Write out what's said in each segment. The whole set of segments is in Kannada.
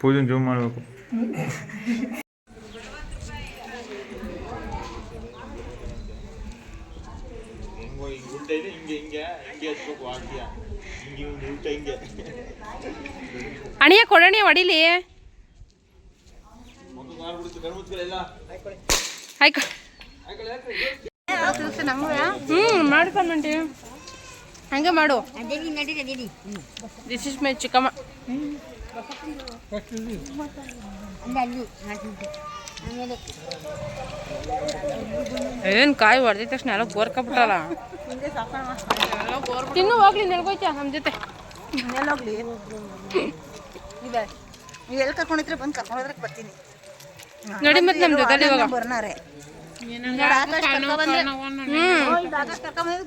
ಪೂಜೆ ಜೂಮ್ ಮಾಡಬೇಕು. ಅಣಿಯ ಕೊಡಣಿ ಹೊಡಿಲಿ. ಮಾಡ್ಕೊಂಡಿ ಹಂಗೆ ಮಾಡು. ದಿಸ್ ಇಸ್ ಮೈ ಚಿಕ್ಕಮ್ಮ. ಏನು ಕಾಯಿ ಹೊಡೆದ ತಕ್ಷಣ ಎಲ್ಲ ಗೋರ್ಕೊಬಿಟ್ಟಲ್ಲ. ತಿನ್ನು ಹೋಗ್ಲಿ, ನೆಲ್ಗೋಯ್ತಾ ನಮ್ಮ ಜೊತೆ. ಎಲ್ಲಿ ಕರ್ಕೊಂಡಿದ್ರೆ ಬಂದು ಕರ್ಕೊಂಡ್ರೆ ಬರ್ತೀನಿ ನೋಡಿ. ಮತ್ತೆ ನಮ್ಮ ಜೊತೆ ಇವಾಗ ಬರ್ನಾರೆ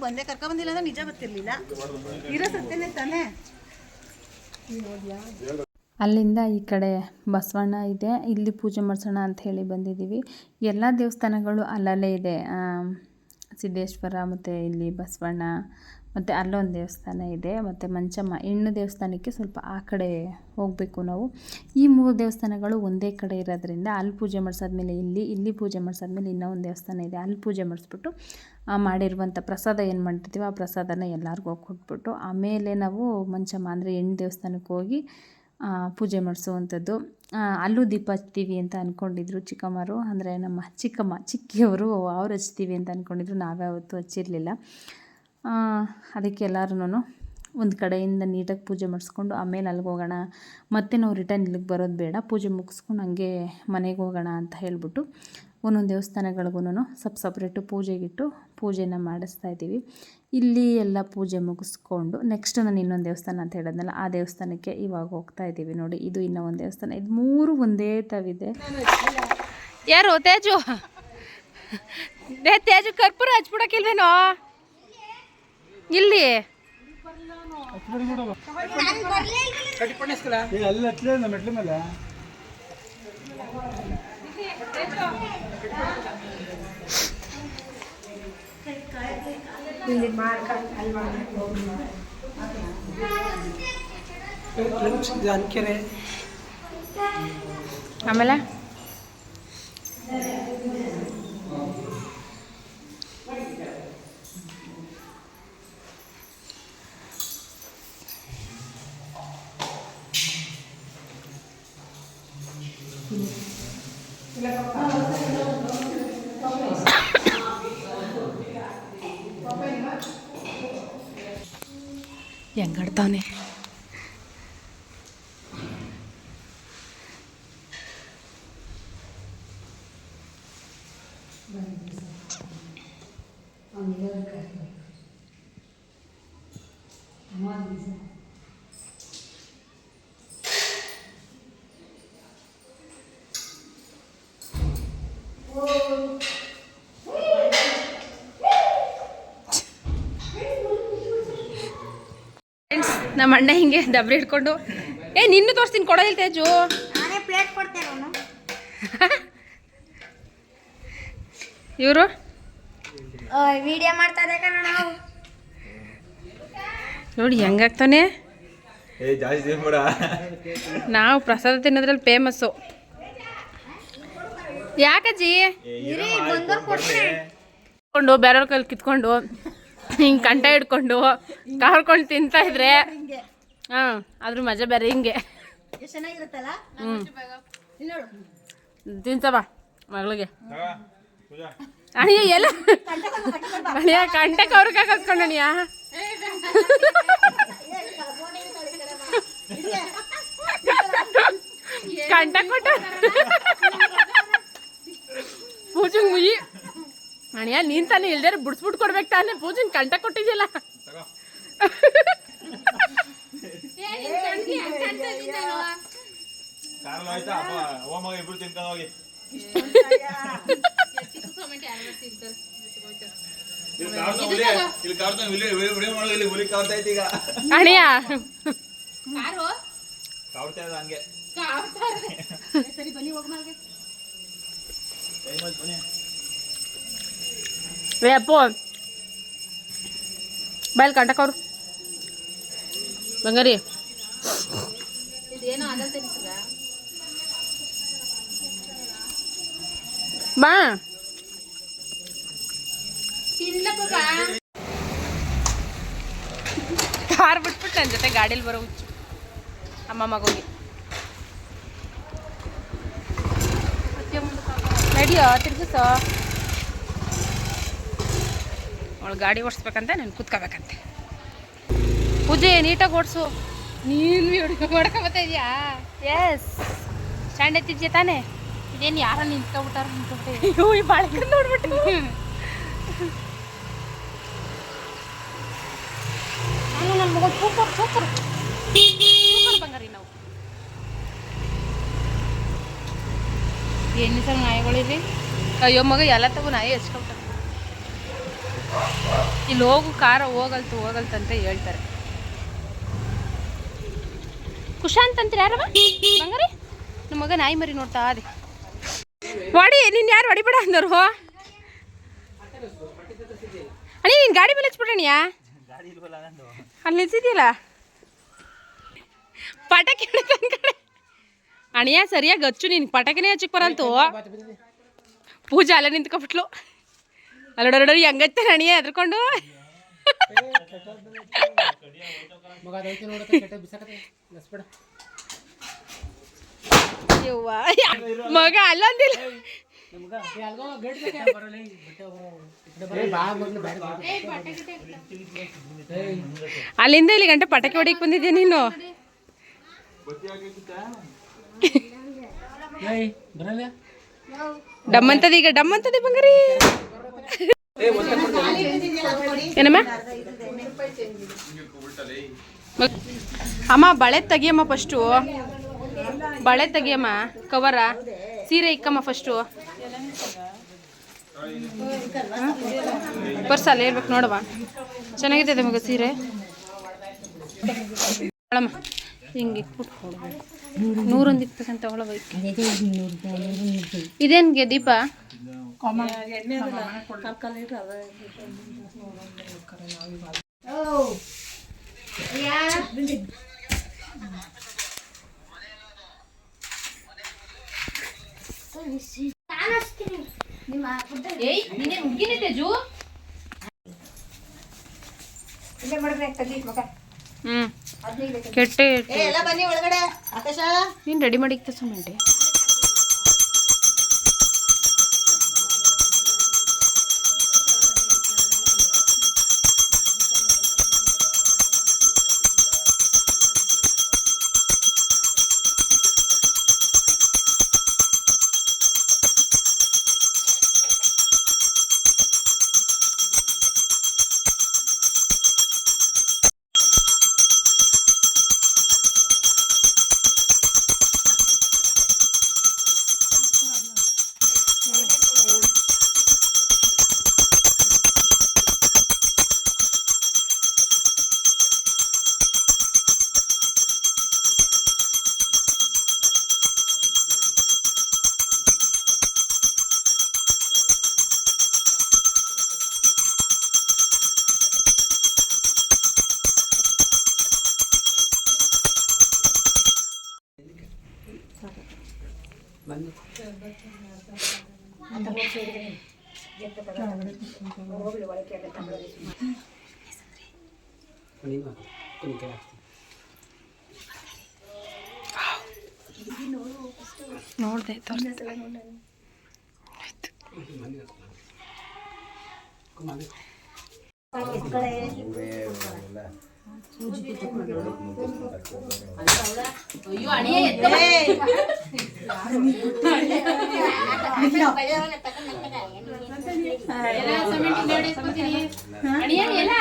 ಬಂದೆ ಕರ್ಕೊಂಬಂದಿಲ್ಲ ಅಂದ್ರೆ ನಿಜ ಗೊತ್ತಿರ್ಲಿಲ್ಲ. ಇರೋ ಸತ್ಯನೇ ತಾನೇ. ಅಲ್ಲಿಂದ ಈ ಕಡೆ ಬಸವಣ್ಣ ಇದೆ, ಇಲ್ಲಿ ಪೂಜೆ ಮಾಡಿಸೋಣ ಅಂತ ಹೇಳಿ ಬಂದಿದ್ದೀವಿ. ಎಲ್ಲ ದೇವಸ್ಥಾನಗಳು ಅಲ್ಲಲ್ಲೇ ಇದೆ. ಸಿದ್ದೇಶ್ವರ ಮತ್ತು ಇಲ್ಲಿ ಬಸವಣ್ಣ ಮತ್ತು ಅಲ್ಲೊಂದು ದೇವಸ್ಥಾನ ಇದೆ, ಮತ್ತು ಮಂಚಮ್ಮ ಹೆಣ್ಣು ದೇವಸ್ಥಾನಕ್ಕೆ ಸ್ವಲ್ಪ ಆ ಕಡೆ ಹೋಗಬೇಕು ನಾವು. ಈ 3 ದೇವಸ್ಥಾನಗಳು ಒಂದೇ ಕಡೆ ಇರೋದ್ರಿಂದ ಅಲ್ಲಿ ಪೂಜೆ ಮಾಡಿಸಾದ್ಮೇಲೆ ಇಲ್ಲಿ ಪೂಜೆ ಮಾಡಿಸಾದ್ಮೇಲೆ ಇನ್ನೂ ಒಂದು ದೇವಸ್ಥಾನ ಇದೆ, ಅಲ್ಲಿ ಪೂಜೆ ಮಾಡಿಸ್ಬಿಟ್ಟು ಮಾಡಿರುವಂಥ ಪ್ರಸಾದ ಏನು ಮಾಡಿರ್ತೀವಿ ಆ ಪ್ರಸಾದನ ಎಲ್ಲರಿಗೂ ಕೊಟ್ಬಿಟ್ಟು ಆಮೇಲೆ ನಾವು ಮಂಚಮ್ಮ ಅಂದರೆ ಹೆಣ್ಣು ದೇವಸ್ಥಾನಕ್ಕೆ ಹೋಗಿ ಪೂಜೆ ಮಾಡಿಸುವಂಥದ್ದು. ಅಲ್ಲೂ ದೀಪ ಹಚ್ತೀವಿ ಅಂತ ಅಂದ್ಕೊಂಡಿದ್ರು ಚಿಕ್ಕಮ್ಮರು, ಅಂದರೆ ನಮ್ಮ ಚಿಕ್ಕಿಯವರು ಅವ್ರು ಹಚ್ತೀವಿ ಅಂತ ಅಂದ್ಕೊಂಡಿದ್ರು. ನಾವ್ಯಾವತ್ತೂ ಹಚ್ಚಿರಲಿಲ್ಲ. ಅದಕ್ಕೆ ಎಲ್ಲರೂ ಒಂದು ಕಡೆಯಿಂದ ನೀಟಾಗಿ ಪೂಜೆ ಮಾಡಿಸ್ಕೊಂಡು ಆಮೇಲೆ ಅಲ್ಲಿಗೆ ಹೋಗೋಣ, ಮತ್ತೆ ನಾವು ರಿಟರ್ನ್ ಇಲ್ಲಿಗೆ ಬರೋದು ಬೇಡ, ಪೂಜೆ ಮುಗಿಸ್ಕೊಂಡು ಹಂಗೆ ಮನೆಗೆ ಹೋಗೋಣ ಅಂತ ಹೇಳಿಬಿಟ್ಟು ಒಂದೊಂದು ದೇವಸ್ಥಾನಗಳಿಗೂ ಸಪ್ರೇಟು ಪೂಜೆಗಿಟ್ಟು ಪೂಜೆನ ಮಾಡಿಸ್ತಾ ಇದ್ದೀವಿ. ಇಲ್ಲಿ ಎಲ್ಲ ಪೂಜೆ ಮುಗಿಸ್ಕೊಂಡು ನೆಕ್ಸ್ಟ್ ನಾನು ಇನ್ನೊಂದು ದೇವಸ್ಥಾನ ಅಂತ ಹೇಳಿದ್ನಲ್ಲ ಆ ದೇವಸ್ಥಾನಕ್ಕೆ ಇವಾಗ ಹೋಗ್ತಾ ಇದ್ದೀವಿ. ನೋಡಿ, ಇದು ಇನ್ನೂ ಒಂದು ದೇವಸ್ಥಾನ. ಇದು 3 ಒಂದೇ ತಾವಿದೆ. ಯಾರು ತೇಜು ತೇಜು ಕರ್ಪೂರ ಹಚ್ಬಿಡಕ್ಕಿಲ್ವೇನೋ ಇಲ್ಲಿ? ಆಮೇಲೆ ಹೆಂಗಾಡ್ತಾವನೆ. ನಮ್ಮ ಅಣ್ಣ ಹಿಂಗೆ ಡಬ್ರಿ ಹಿಡ್ಕೊಂಡು ನಿನ್ನೂ ತೋರಿಸ್ತೀನಿ ಕೊಡೋದಿಲ್ಲ ತೇಜು. ಪ್ಲೇಟ್ ಕೊಡ್ತೇನೆ ಇವರು ವಿಡಿಯೋ ಮಾಡ್ತಾ ಇದ್ದೆ ಕಣ ನಾವು. ನೋಡಿ ಹೆಂಗಾಗ್ತಾನೆ. ನಾವು ಪ್ರಸಾದ ತಿನ್ನೋದ್ರಲ್ಲಿ ಫೇಮಸ್ಸು. ಯಾಕಜ್ಜಿ ಕಿತ್ಕೊಂಡು ಬೇರೆಯವ್ರ ಕೈಲಿ ಕಿತ್ಕೊಂಡು ಹಿಂಗೆ ಕಂಠ ಹಿಡ್ಕೊಂಡು ಕಾರ್ಕೊಂಡು ತಿಂತಾ ಇದ್ರೆ ಅದ್ರ ಮಜಾ ಬೇರೆ. ಹಿಂಗೆ ತಿನ್ಸಬ ಮಗಳಿಗೆ ಅಣಿಯ ಎಲ್ಲ ಅಣಿಯ ಕಂಠಕ್ಕೆ ಅವ್ರಿಗೆ ಕತ್ಕೊಂಡು ಅಣಿಯ ಕಂಠ ಕೊಟ್ಟ ಪೂಜಂಗ್ ಮುಯಿ ಅಣಿಯ ನೀನ್ ತಾನೇ ಇಲ್ದೇ ಬಿಡ್ಸ್ಬಿಟ್ಟು ಕೊಡ್ಬೇಕು ತಾನೆ. ಪೂಜಂಗ್ ಕಂಠ ಕೊಟ್ಟಿದ್ಯಲ್ಲ. ಅಣಿಯ ಸರಿ ಬನ್ನಿ ಹೋಗ್ ಮಾಡ್ಗೆ. ಏ ಅಪ್ಪು ಬಾಯಲ್ಲಿ ಕಂಟಕವ್ರು ಬಂಗಾರಿ ಬಾ ಕಾರ್ ಬಿಟ್ಬಿಟ್ಟು ನನ್ನ ಜೊತೆ ಗಾಡೀಲಿ ಬರೋ ಹುಚ್ಚು ಅಮ್ಮ ಮಗೋಗಿ ನಡಿಯೋ ತಿರ್ಗಿಸ ಅವಳು ಗಾಡಿ ಓಡಿಸ್ಬೇಕಂತೆ ನಾನು ಕೂತ್ಕೋಬೇಕಂತೆ. ಪೂಜೆ ನೀಟಾಗಿ ಓಡಿಸು. ನೀನು ಹೊಡ್ಕೊಬತ್ತಾ ಇದೆಯಾ? ಎಸ್ ಸ್ಟ್ಯಾಂಡ್ ಎತ್ತಿದ್ಯಾ ತಾನೇ? ಇದೇನು ಯಾರೋ ನಿಂತ್ಕೊಬಿಟ್ಟಾರ ಅನ್ಕೊಂಡೆ. ಅಯ್ಯೋ ಈ ಬಾಳೆಗಿಡ ನೋಡ್ಬಿಟ್ಟು ನಾನು ನನ್ನ ಮಗ ಸೂಪರ್ ಸೂಪರ್ ಸೂಪರ್ ಬಂಗಾರಿ. ನಾವು ಏನು ಸರ್ ನಾಯಿಗಳಿರಿ? ಅಯ್ಯೋ ಮಗ ಎಲ್ಲ ತಗೋ ನಾಯಿ ಹಚ್ಕೊಬಿಟ್ಟ. ಇಲ್ಲಿ ಹೋಗು ಕಾರ ಹೋಗಲ್ತಂತ ಹೇಳ್ತಾರೆ. ಖುಷಾ ಅಂತಂತೀರ ಯಾರವ ಬಂಗಾರಿ? ನಮ್ಮ ಮಗ ನಾಯಿ ಮರಿ ನೋಡ್ತಾ ಅದೇ ಹೊಡಿ. ನೀನು ಯಾರು ಹೊಡಿಬೇಡ ಅಂದರು ಅಣ್ಣ. ನೀನು ಗಾಡಿ ಮೇಲೆ ಹಚ್ಬಿಟ್ಟಣಿಯಾ? ಅಲ್ಲಿ ನಿಲ್ಸಿದ್ಯಲ್ಲ ಪಟಾಕಿ ಕಡೆ ಅಣಿಯ ಸರಿಯಾಗಿ ಹಚ್ಚು. ನೀನು ಪಟಾಕಿನೇ ಹಚ್ಚಕ್ಕೆ ಬರಂತು. ಪೂಜೆ ಅಲ್ಲೇ ನಿಂತ್ಕೊಬಿಟ್ಲು. ಅಲ್ಲೋಡೋಡಿ ಹಂಗತ್ತಾನೆ ಅಣಿಯ ಎದ್ರಕೊಂಡು. ಮಗ ಅಲ್ಲೊಂದಿಲ್ಲ ಅಲ್ಲಿಂದ ಇಲ್ಲಿ ಗಂಟೆ ಪಟಾಕಿ ಹೊಡಿಯಕ್ಕೆ ಬಂದಿದ್ಯಾ ನೀನು? ಡಮ್ಮಂತದ ಈಗ ಡಮ್ಮಂತದೆ ಬಂಗಾರಿ. ಏನಮ್ಮ ಅಮ್ಮ ಬಳೆ ತೆಗಿಯಮ್ಮ ಫಸ್ಟು. ಬಳೆ ತೆಗಿಯಮ್ಮ ಕವರ. ಸೀರೆ ಇಕ್ಕಮ್ಮ ಫಸ್ಟು. ಪರ್ಸಲ್ಲಿ ಇರ್ಬೇಕು ನೋಡವ. ಚೆನ್ನಾಗಿದೆ ಮಗ ಸೀರೆ. ಅಳಮ್ಮ ಹಿಂಗೆ ಇಟ್ಬಿಟ್ಟು 100 ಇಕ್ಬೇಕಂತ ತಗೊಳವ. ಇದೇನ್ಗೆ ದೀಪ? ಕೆಟ್ಟೆ ನೀನು ರೆಡಿ ಮಾಡಿ ಸುಮ್ಮನೆ. ನೋಡಿದೆ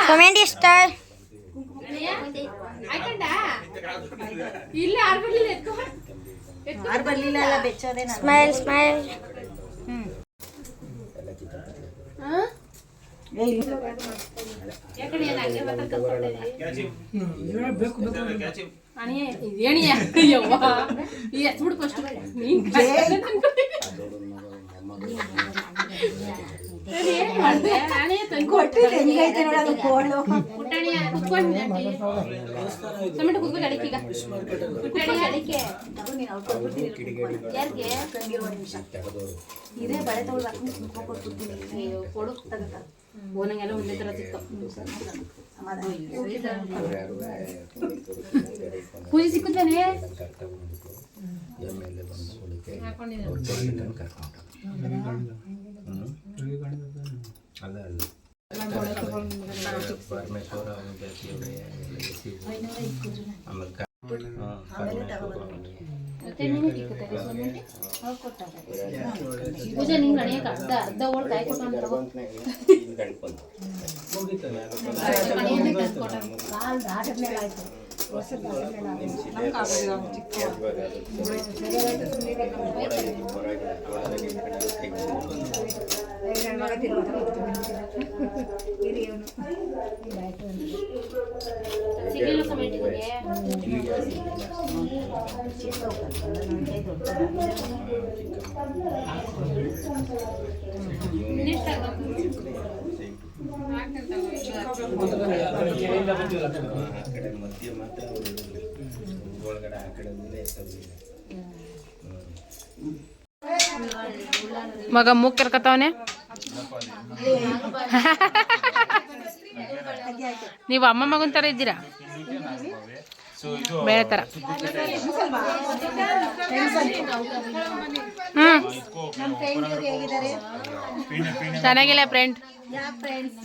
ಕಮೆಂಟ್ ಸ್ಟಾರ್ ಸ್ಮೈಲ್ ಸ್ಮೈಲ್. ಇದೇ ಬಳೆ ತಗೊಳ್ಬೇಕು ಕೊಡು ತಗತ್ತ ಓನಂಗೆಲ್ಲ ಒಂದೇ ಥರ ಸಿಕ್ತು ಪೂಜೆ ಸಿಕ್ಕುತ್ತೇನೆ ಪೂಜೆ ನಿಂಗೆ ಅಣಿಯಕ್ಕೆ ಅರ್ಧ ಓಳ್ ಕಾಯಿ ಕೊಟ್ಟು ಸಿಗಲಿಲ್ಲ ಕಮೆಂಟಿಗೆ ಮಗ ಮೂಗ್ ಕೆರ್ಕತ್ತವನೆ. ನೀವು ಅಮ್ಮ ಮಗನ ಥರ ಇದ್ದೀರಾ, ಬೇರೆ ಥರ. ಚೆನ್ನಾಗಿಲ್ಲ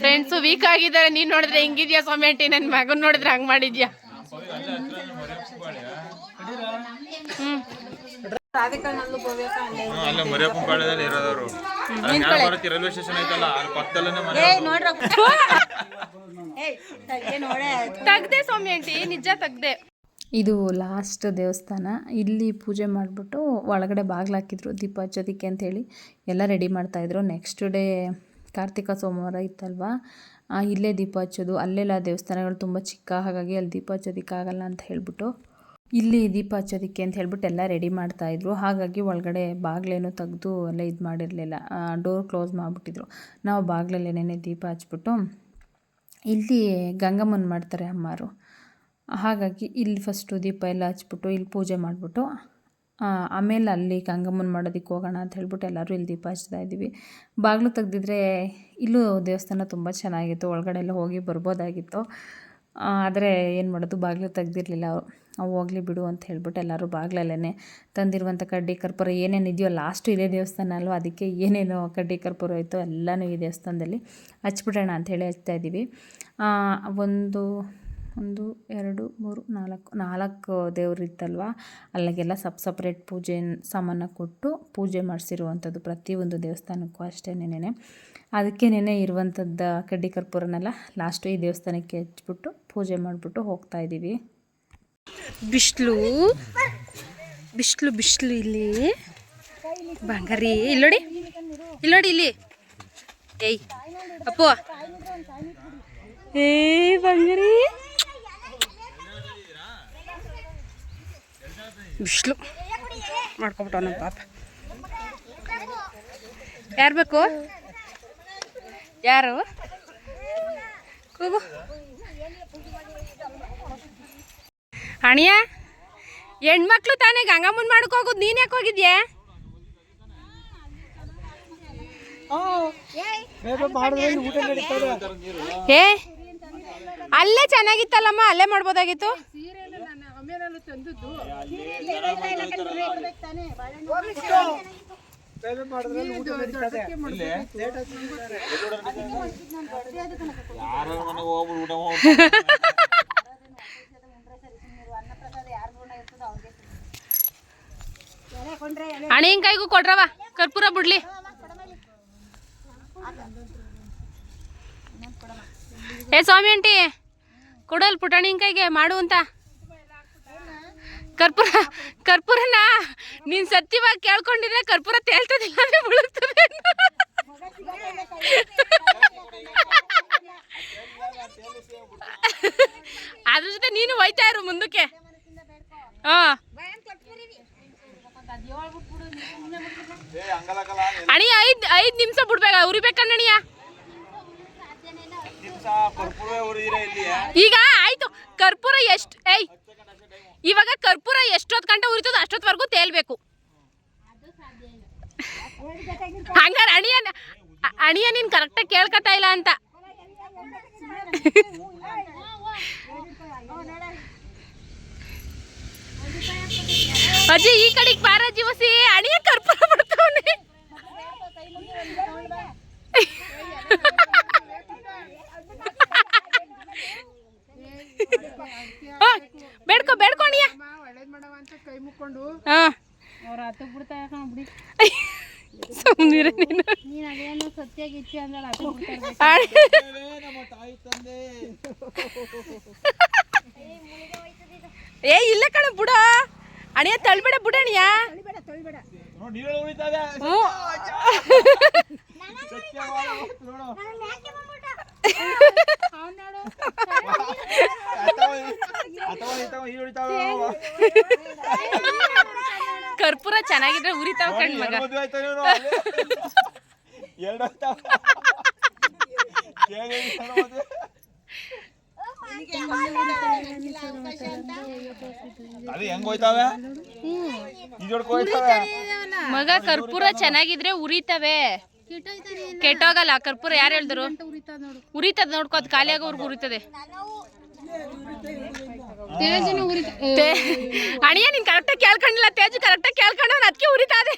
ಫ್ರೆಂಡ್ಸು ವೀಕ್ ಆಗಿದ್ದಾರೆ. ನೀನು ನೋಡಿದ್ರೆ ಹೆಂಗಿದ್ಯಾ ಸೊಮ್ಯಾಟಿ, ನನ್ನ ಮಗನ್ ನೋಡಿದ್ರೆ ಹಂಗೆ ಮಾಡಿದ್ಯಾ. ಅಲ್ಲ ಮರಿಯಪ್ಪನ ಪಾಳ್ಯದಲ್ಲಿ ಇರೋದವರು. ರೈಲ್ವೆ ಸ್ಟೇಷನ್ ಐತಲ್ಲ ಅಲ್ಲಿ ಪಕ್ಕದಲ್ಲೇ ತೆಗ್ದೆ ಸೌಮ್ಯಂಟಿ, ನಿಜ ತೆಗ್ದೆ. ಇದು ಲಾಸ್ಟ್ ದೇವಸ್ಥಾನ. ಇಲ್ಲಿ ಪೂಜೆ ಮಾಡಿಬಿಟ್ಟು ಒಳಗಡೆ ಬಾಗಿಲು ಹಾಕಿದ್ರು ದೀಪ ಹಚ್ಚೋದಕ್ಕೆ ಅಂಥೇಳಿ ಎಲ್ಲ ರೆಡಿ ಮಾಡ್ತಾಯಿದ್ರು. ನೆಕ್ಸ್ಟ್ ಡೇ ಕಾರ್ತಿಕ ಸೋಮವಾರ ಇತ್ತಲ್ವ, ಇಲ್ಲೇ ದೀಪ ಹಚ್ಚೋದು. ಅಲ್ಲೆಲ್ಲ ದೇವಸ್ಥಾನಗಳು ತುಂಬ ಚಿಕ್ಕ, ಹಾಗಾಗಿ ಅಲ್ಲಿ ದೀಪ ಹಚ್ಚೋದಕ್ಕಾಗಲ್ಲ ಅಂತ ಹೇಳ್ಬಿಟ್ಟು ಇಲ್ಲಿ ದೀಪ ಹಚ್ಚೋದಕ್ಕೆ ಅಂತ ಹೇಳ್ಬಿಟ್ಟು ಎಲ್ಲ ರೆಡಿ ಮಾಡ್ತಾಯಿದ್ರು. ಹಾಗಾಗಿ ಒಳಗಡೆ ಬಾಗಿಲೇನು ತೆಗೆದು ಎಲ್ಲ ಇದು ಮಾಡಿರಲಿಲ್ಲ, ಡೋರ್ ಕ್ಲೋಸ್ ಮಾಡಿಬಿಟ್ಟಿದ್ರು. ನಾವು ಬಾಗಿಲಲ್ಲೇನೇ ದೀಪ ಹಚ್ಬಿಟ್ಟು ಇಲ್ಲಿ ಗಂಗಮ್ಮನ ಮಾಡ್ತಾರೆ ಅಮ್ಮರು. ಹಾಗಾಗಿ ಇಲ್ಲಿ ಫಸ್ಟು ದೀಪ ಎಲ್ಲ ಹಚ್ಬಿಟ್ಟು ಇಲ್ಲಿ ಪೂಜೆ ಮಾಡಿಬಿಟ್ಟು ಆಮೇಲೆ ಅಲ್ಲಿ ಗಂಗಮ್ಮನ ಮಾಡೋದಕ್ಕೆ ಹೋಗೋಣ ಅಂತ ಹೇಳ್ಬಿಟ್ಟು ಎಲ್ಲರೂ ಇಲ್ಲಿ ದೀಪ ಹಚ್ತಾ ಇದ್ದೀವಿ. ಬಾಗಿಲು ತೆಗ್ದಿದ್ರೆ ಇಲ್ಲೂ ದೇವಸ್ಥಾನ ತುಂಬ ಚೆನ್ನಾಗಿತ್ತು, ಒಳಗಡೆ ಎಲ್ಲ ಹೋಗಿ ಬರ್ಬೋದಾಗಿತ್ತು. ಆದರೆ ಏನು ಮಾಡೋದು, ಬಾಗಿಲು ತೆಗ್ದಿರಲಿಲ್ಲ ಅವರು. ಅವು ಹೋಗಲಿ ಬಿಡು ಅಂತ ಹೇಳ್ಬಿಟ್ಟು ಎಲ್ಲರೂ ಬಾಗಿಲಲ್ಲೇ ತಂದಿರುವಂಥ ಕಡ್ಡಿ ಕರ್ಪೂರ ಏನೇನು ಇದೆಯೋ, ಲಾಸ್ಟು ಇದೇ ದೇವಸ್ಥಾನ ಅಲ್ವ, ಅದಕ್ಕೆ ಏನೇನು ಕಡ್ಡಿ ಕರ್ಪೂರ ಇತ್ತು ಎಲ್ಲನೂ ಈ ದೇವಸ್ಥಾನದಲ್ಲಿ ಹಚ್ಬಿಡೋಣ ಅಂಥೇಳಿ ಹಚ್ತಾ ಇದ್ದೀವಿ. 1 2 3 4 ದೇವ್ರು ಇತ್ತಲ್ವ, ಅಲ್ಲಿಗೆಲ್ಲ ಸಪ್ರೇಟ್ ಪೂಜೆ ಸಾಮಾನು ಕೊಟ್ಟು ಪೂಜೆ ಮಾಡಿಸಿರುವಂಥದ್ದು ಪ್ರತಿಯೊಂದು ದೇವಸ್ಥಾನಕ್ಕೂ ಅಷ್ಟೇನೇನೆ. ಅದಕ್ಕೇನೆ ಇರುವಂಥದ್ದು ಕಡ್ಡಿ ಕರ್ಪೂರನೆಲ್ಲ ಲಾಸ್ಟು ಈ ದೇವಸ್ಥಾನಕ್ಕೆ ಹಚ್ಬಿಟ್ಟು ಪೂಜೆ ಮಾಡಿಬಿಟ್ಟು ಹೋಗ್ತಾ ಇದ್ದೀವಿ. ಬಿಸಿಲು ಇಲ್ಲಿ ಬಂಗಾರಿ, ಇಲ್ಲೋಡಿ ಇಲ್ಲಿ. ಏಯ್ ಅಪ್ಪು, ಬಂಗಾರಿ ಬಿಸಿಲು ಮಾಡ್ಕೊಬಿಟ್ಟು ನಮ್ಮ ಪಾಪ. ಯಾರು ಬೇಕು, ಯಾರು ಕೂಗು. ಅಣಿಯ ಹೆಣ್ಮಕ್ಳು ತಾನೇ ಗಂಗಮ್ಮನ ಮಾಡಕ್ಕೆ ಹೋಗೋದು, ನೀನು ಯಾಕೆ ಹೋಗಿದ್ಯಾ? ಏ ಅಲ್ಲೇ ಚೆನ್ನಾಗಿತ್ತಲ್ಲಮ್ಮ, ಅಲ್ಲೇ ಮಾಡ್ಬೋದಾಗಿತ್ತು. ಅಣಿಯಂಕಾಯಿಗೂ ಕೊಡ್ರವ ಕರ್ಪೂರ ಬಿಡ್ಲಿ. ಏ ಸ್ವಾಮಿ ಆಂಟಿ ಕೊಡಲ್ ಪುಟಾಣಿಂಕಾಯಿಗೆ ಮಾಡು ಅಂತ ಕರ್ಪೂರನ ನೀನ್ ಸತ್ಯವಾಗಿ ಕೇಳ್ಕೊಂಡಿದ್ರೆ ಕರ್ಪೂರ ತೇಲ್ತದಿಲ್ಲ ಅಂದ್ರೆ ಬೀಳುತ್ತದೆ. ಅದ್ರ ಜೊತೆ ನೀನು ಹೋಯ್ತಾ ಇರು ಮುಂದಕ್ಕೆ. ಹಾಂ ಅಣಿಯ 5 ನಿಮಿಷ ಬಿಡ್ಬೇಕ ಉರಿಬೇಕಣ್ಣಣಿಯ ಈಗ ಆಯ್ತು ಕರ್ಪೂರ ಎಷ್ಟು ಇವಾಗ ಕರ್ಪೂರ ಎಷ್ಟೊತ್ತು ಗಂಟೆ ಉರಿತದ ಅಷ್ಟೊತ್ತವರೆಗೂ ತೇಲ್ಬೇಕು ಹಂಗಾರೆ ಅಣಿಯ ನೀನ್ ಕರೆಕ್ಟಾಗಿ ಕೇಳ್ಕೊತಾ ಇಲ್ಲ ಅಂತ ಅಜ್ಜಿ ಈ ಕಡೆಗೆ ಬಾರ ಜೀವಸಿ ಅಣಿಯ ಕರ್ಪೂರ ಬಿಡ್ತಾವನೆ ಬೇಡ್ಕೊ ಅಣಿಯ ಹಾ ಸುಮ್ಮನಿರ ನೀನು ಏ ಇಲ್ಲ ಕಣ ಬುಡ ಅಣಿಯ ತಳ್ಬೇಡ ಬುಡ ಅಣಿಯ ಕರ್ಪೂರ ಚೆನ್ನಾಗಿದ್ರೆ ಉರಿತಾವ ಕಣ್ ಮಗ ಮಗ ಕರ್ಪೂರ ಚೆನ್ನಾಗಿದ್ರೆ ಉರಿತವೆ ಕೆಟ್ಟೋಗಲ್ಲ ಕರ್ಪೂರ ಯಾರು ಹೇಳಿದ್ರು ಉರಿತದ ನೋಡ್ಕೋ ಅದು ಖಾಲಿ ಆಗೋವರೆಗೂ ಉರಿತದೆ ಅಣಿಯ ನೀನ್ ಕರೆಕ್ಟಾಗಿ ಕೇಳ್ಕೊಂಡಿಲ್ಲ ತೇಜು ಕರೆಕ್ಟಾಗಿ ಕೇಳ್ಕೊಂಡವನ್ ಅದಕ್ಕೆ ಉರಿತಾದೆ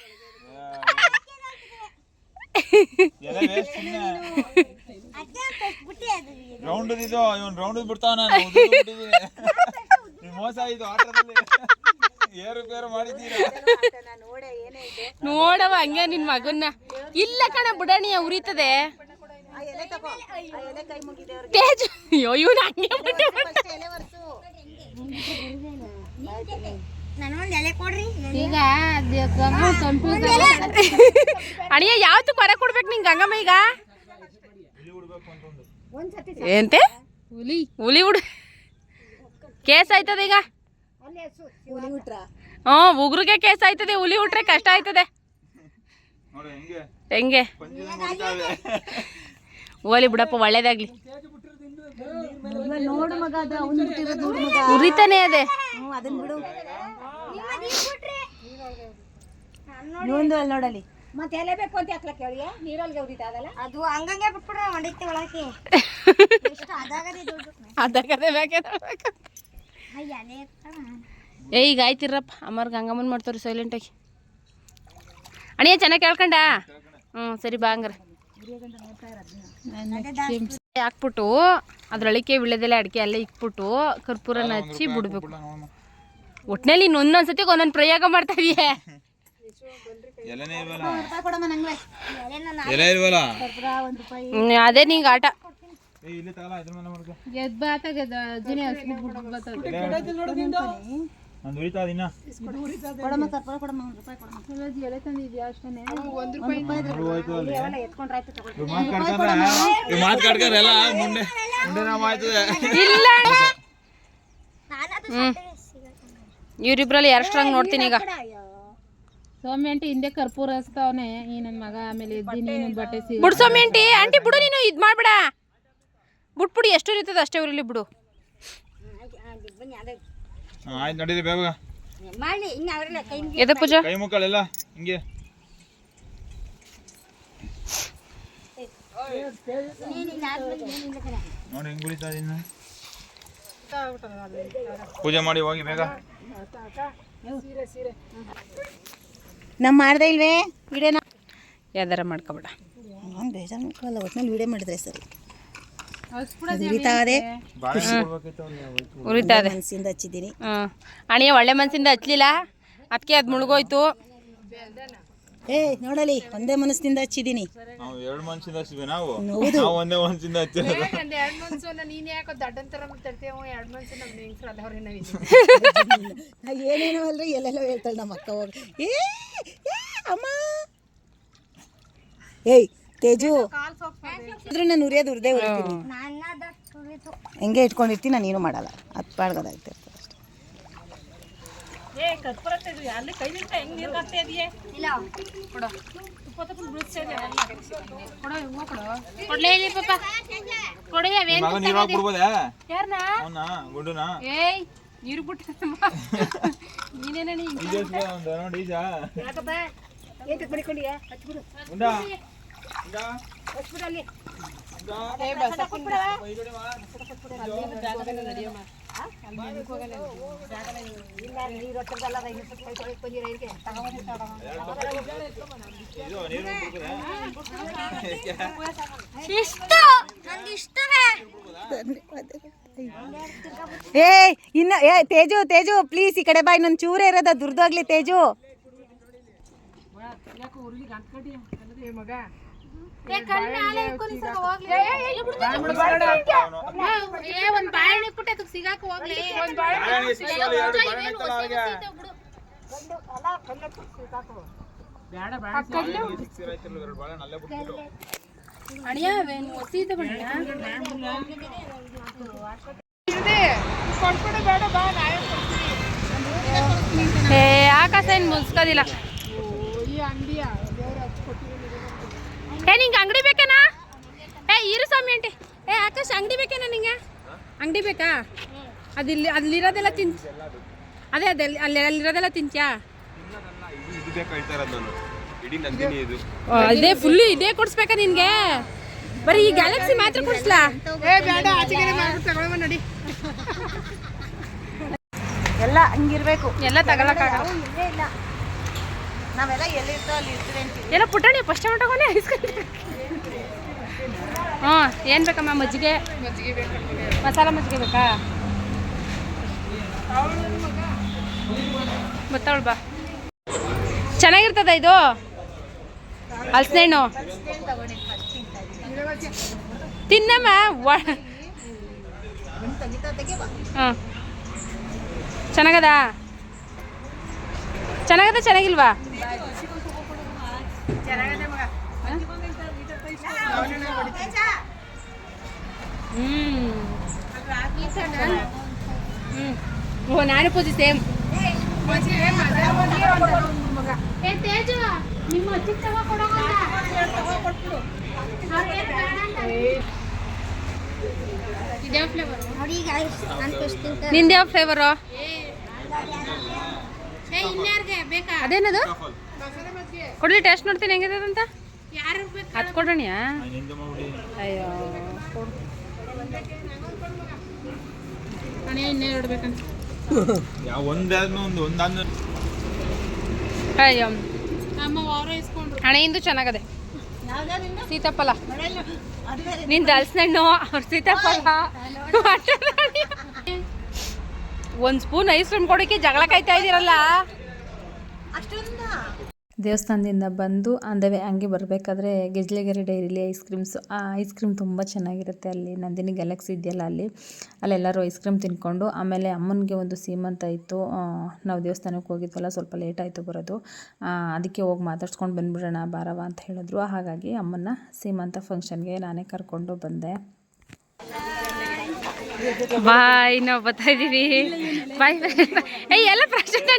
ನೋಡವ ಹಂಗೆ ನಿನ್ ಮಗನ್ನ ಇಲ್ಲ ಕಣ ಬುಡಣಿಯ ಉರಿತದೆ ತೇಜು ಅಯ್ಯೋ ಇವನು ಹಂಗೆ ಅಣಿಯ ಯಾವತ್ತು ಕೊರೆ ಕೊಡ್ಬೇಕು ನಿಂಗೆ ಗಂಗಮ್ಮ ಈಗ ಎಂತೆ ಹುಲಿ ಉಡ್ ಕೇಸ್ ಆಯ್ತದ ಈಗ ಉಗ್ರಿಗೆ ಕೇಸ್ ಆಯ್ತದೆ ಹುಲಿ ಉಟ್ರೆ ಕಷ್ಟ ಆಯ್ತದೆ ಹೆಂಗೆ ಓಲಿ ಬಿಡಪ್ಪ ಒಳ್ಳೇದಾಗ್ಲಿ ಉರಿತಾನೆ ಅದೇ ನೋಡಲಿ ಮತ್ತೆ ಎಲೆ ಬೇಕು ಅಂತ ಹಾಕ್ಲಾ ಕೇಳಿ ನೀರಲ್ಲಿ ಉರಿತಾದಲ್ಲ ಅದು ಹಂಗಂಗೆ ಬಿಟ್ಬಿಡ್ರೆ ಹೊಡಿತೆ ಒಳಕ್ಕೆ ಅದಾಗದೆ ಬೇಕೆ ಏ ಈಗ ಆಯ್ತಿರಪ್ಪ ಅಮ್ಮರ್ಗೆ ಹಂಗಮ್ಮನ್ ಮಾಡ್ತಾರೆ ಸೈಲೆಂಟಾಗಿ ಅಣಿಯ ಚೆನ್ನಾಗಿ ಕೇಳ್ಕೊಂಡ ಸರಿ ಬಾ ಹಂಗಾರೆ ಹಾಕ್ಬಿಟ್ಟು ಅದ್ರೊಳಕ್ಕೆ ವಿಳ್ಯದೆಲೆ ಅಡಿಕೆ ಎಲ್ಲ ಇಕ್ಬಿಟ್ಟು ಕರ್ಪೂರನ ಹಚ್ಚಿ ಬಿಡ್ಬೇಕು ಒಟ್ಟಿನಲ್ಲಿ ಇನ್ನೊಂದೊಂದ್ಸತಿ ಒಂದೊಂದು ಪ್ರಯೋಗ ಮಾಡ್ತಾ ಇದೀಯ ಅದೇ ನಿಂಗೆ ಆಟ ಇವ್ರಿಬ್ರಲ್ಲಿ ಯಾರು ಸ್ಟ್ರಾಂಗ್ ನೋಡ್ತೀನಿ ಈಗ ಸೌಮ್ಯ ಆಂಟಿ ಹಿಂದೆ ಕರ್ಪೂರ ಹಚ್ತಾವನೆ ಈ ನನ್ನ ಮಗ ಆಮೇಲೆ ನೀನು ಬಟ್ಟೆ ಬಿಡು ಸೌಮ್ಯ ಆಂಟಿ ಆಂಟಿ ಬಿಡು ನೀನು ಇದು ಮಾಡ್ಬೇಡ ಬಿಟ್ಬಿಡು ಎಷ್ಟು ಇರ್ತದೆ ಅಷ್ಟೇ ಉರಿಲಿ ಬಿಡು ಆಯ್ತು ನಡೀರಿ ಬೇಗ ಎದೆ ಪೂಜಾ ಕೈ ಮುಕ್ಕಳೆಲ್ಲ ಹಿಂಗೆ ನೋಡಿ ಹೆಂಗ್ ಉಳಿತಾ ಇನ್ನ ಪೂಜೆ ಮಾಡಿ ಹೋಗಿ ಬೇಗ ನಮ್ಮ ಮಾಡ್ದೆ ಇಲ್ವೇ ವಿಡಿಯೋನ ಯಾವ್ದಾರ ಮಾಡ್ಕೊಬೇಡ ನಾನು ಬೇಜಾರು ಮಾಡ್ಕೊಳ್ಳಲ್ಲ ಒಟ್ಟಿನಲ್ಲಿ ವಿಡಿಯೋ ಮಾಡಿದ್ರೆ ಸರಿ ಉರಿತಾದೆ ಉರಿತಾದೆ ಮನಸ್ಸಿಂದ ಹಚ್ಚಿದ್ದೀನಿ ಅಣಿಯ ಒಳ್ಳೆ ಮನಸ್ಸಿಂದ ಹಚ್ಲಿಲ್ಲ ಅದಕ್ಕೆ ಅದು ಮುಳುಗೋಯ್ತು ಏ ನೋಡಲಿ ಒಂದೇ ಮನಸ್ಸಿಂದ ಹಚ್ಚಿದ್ದೀನಿ ನಾವು ಎರಡು ಮನಸ್ಸಿಂದ ಹಚ್ಚಿದ್ವಿ ನಾವು ಒಂದೇ ಮನಸ್ಸಿಂದ ಹಚ್ಚಿರೋದು ಏನೇನೋ ಅಲ್ರಿ ಎಲ್ಲೆಲ್ಲೋ ಹೇಳ್ತಾಳೆ ನಮ್ಮ ಅಕ್ಕ ಹೋಗಿ ಅಮ್ಮ ಏಯ್ ತೇಜು ಆದ್ರೂ ನಾನು ಉರಿಯೋದು ಉರಿದೇ ಉರಿತೀನಿ ಹೆಂಗೆ ಇಟ್ಕೊಂಡಿರ್ತೀನಿ ನಾನು ಏನು ಮಾಡಲ್ಲ ಅದು ಪಾಡ್ಗದಾಗ್ತಿರ್ತದೆ ಅಷ್ಟೇ ಕೊಡ್ಲೇ ಇಲ್ಲಿ ಪಾಪ ಕೊಡಿ ಅವೇನ್ ಮಗ ನೀರು ಹಾಕ್ಬಿಡ್ಬೋದಾ ಯಾರನ್ನ ಅವನ್ನ ಗುಂಡುನ ಏಯ್ ನೀರು ಬಿಟ್ಟು ನೀನೇನ ನೋಡಿ ಈಗ ಇಷ್ಟ ನಂಗೆ ಇಷ್ಟವೇ. ಇನ್ನು ತೇಜು ಪ್ಲೀಸ್ ಈ ಕಡೆ ಬಾ, ಇನ್ನೊಂದು ಚೂರೇ ಇರೋದ ದುರ್ದೋಗ್ಲಿ ತೇಜು. ಒಂದ್ ಬಾಳೆಹಣ್ಣು ಇಟ್ಬಿಟ್ಟೆ ಅದಕ್ಕೆ ಸಿಗಾಕ ಹೋಗ್ಲಿ. ಅಣಿಯ ಒಸಿ ಆಕಾಶ ಏನ್ ಮುಗಿಸ್ಕೋದಿಲ್ಲ. ಏ ನಿಂಗೆ ಅಂಗಡಿ ಬೇಕೇನಾ? ಇರು ಸ್ವಾಮಿ ಆಂಟಿ. ಆಕಾಶ್ ಅಂಗಡಿ ಬೇಕೇನಾ ನಿಂಗೆ? ಅಂಗಡಿ ಬೇಕಾ? ಅಲ್ಲಿರೋದೆಲ್ಲ ಅದೇ ಅಲ್ಲಿರೋದೆಲ್ಲ ತಿಂತ್ಯಾ? ಇದೇ ಫುಲ್ ಇದೇ ಕೊಡ್ಸ್ಬೇಕಾ ನಿನ್ಗೆ? ಬರೀ ಈ ಗ್ಯಾಲಕ್ಸಿ ಮಾತ್ರ ಕೊಡ್ಸ್ಲಾ? ಎಲ್ಲ ಹಂಗಿರ್ಬೇಕು, ಎಲ್ಲ ತಗೊಳಕ್ಕಾಗಲ್ಲ. ನಾವೆಲ್ಲ ಎಲ್ಲಿರ್ತೋ ಅಲ್ಲಿ ಇರ್ತೀವಿ ಅಂತೀವಿ. ಎಲ್ಲ ಪುಟಾಣಿ ಫಸ್ಟ್ ಟೊಮೆಟೊನೇ ಇಸ್ಕೊಂಡು. ಹ್ಞೂ ಏನು ಬೇಕಮ್ಮ? ಮಜ್ಜಿಗೆ ಮಸಾಲ ಮಜ್ಜಿಗೆ ಬೇಕಾ? ಗೊತ್ತಾವಳು ಬಾ. ಚೆನ್ನಾಗಿರ್ತದ ಇದು ಹಲಸಿನ ಹಣ್ಣು. ತಿನ್ನಮ್ಮ. ಹಾಂ ಚೆನ್ನಾಗದ ಚೆನ್ನಾಗಿಲ್ವಾ? ಓ ನಾನು ಪೂಜೆ ಸೇಮ್. ನಿಂದ ಯಾವ ಫ್ಲೇವರು? ಅದೇನದು ಕೊಡ್ಲಿ, ಟೇಸ್ಟ್ ನೋಡ್ತೀನಿ ಹೆಂಗಿದಂತ. ಅದು ಕೊಡೋಣಿಯಾ? ಅಯ್ಯೋ ಇನ್ನೆರಡು ಬೇಕಂತ. ಅಯ್ಯೋ ಹಣ ಇಂದು ಚೆನ್ನಾಗದೆ. ಸೀತಾಫಲ ನಿಂದು ಹಲಸಿನ ಹಣ್ಣು, ಅವ್ರ ಸೀತಾಫಲ. ಒಂದು ಸ್ಪೂನ್ ಐಸ್ ಕ್ರೀಮ್ ಕೊಡೋಕೆ ಜಗಳ ಕಾಯ್ತಾ ಇದ್ದೀರಲ್ಲ. ದೇವಸ್ಥಾನದಿಂದ ಬಂದು ಅಂದವೇ ಹಂಗೆ ಬರಬೇಕಾದ್ರೆ ಗೆಜ್ಲೆಗೆರೆ ಡೈರಿಲಿ ಆ ಐಸ್ ಕ್ರೀಮ್ ತುಂಬ ಚೆನ್ನಾಗಿರುತ್ತೆ. ಅಲ್ಲಿ ನಂದಿನಿ ಗ್ಯಾಲಕ್ಸಿ ಇದೆಯಲ್ಲ, ಅಲ್ಲೆಲ್ಲರೂ ಐಸ್ ಕ್ರೀಮ್ ತಿನ್ಕೊಂಡು ಆಮೇಲೆ ಅಮ್ಮನಿಗೆ ಒಂದು ಸೀಮಂತ ಇತ್ತು. ನಾವು ದೇವಸ್ಥಾನಕ್ಕೆ ಹೋಗಿದ್ವಲ್ಲ, ಸ್ವಲ್ಪ ಲೇಟ್ ಆಯಿತು ಬರೋದು. ಅದಕ್ಕೆ ಹೋಗಿ ಮಾತಾಡ್ಸ್ಕೊಂಡು ಬಂದುಬಿಡೋಣ ಬಾರವ ಅಂತ ಹೇಳಿದ್ರು. ಹಾಗಾಗಿ ಅಮ್ಮನ ಸೀಮಂತ ಫಂಕ್ಷನ್ಗೆ ನಾನೇ ಕರ್ಕೊಂಡು ಬಂದೆ. ಬಾಯ್, ನಾವು ಬರ್ತಾ ಇದ್ದೀವಿ. ಬಾಯ್ ಬಾಯ್. ಎಲ್ಲ ಪ್ರಶಾಂತ್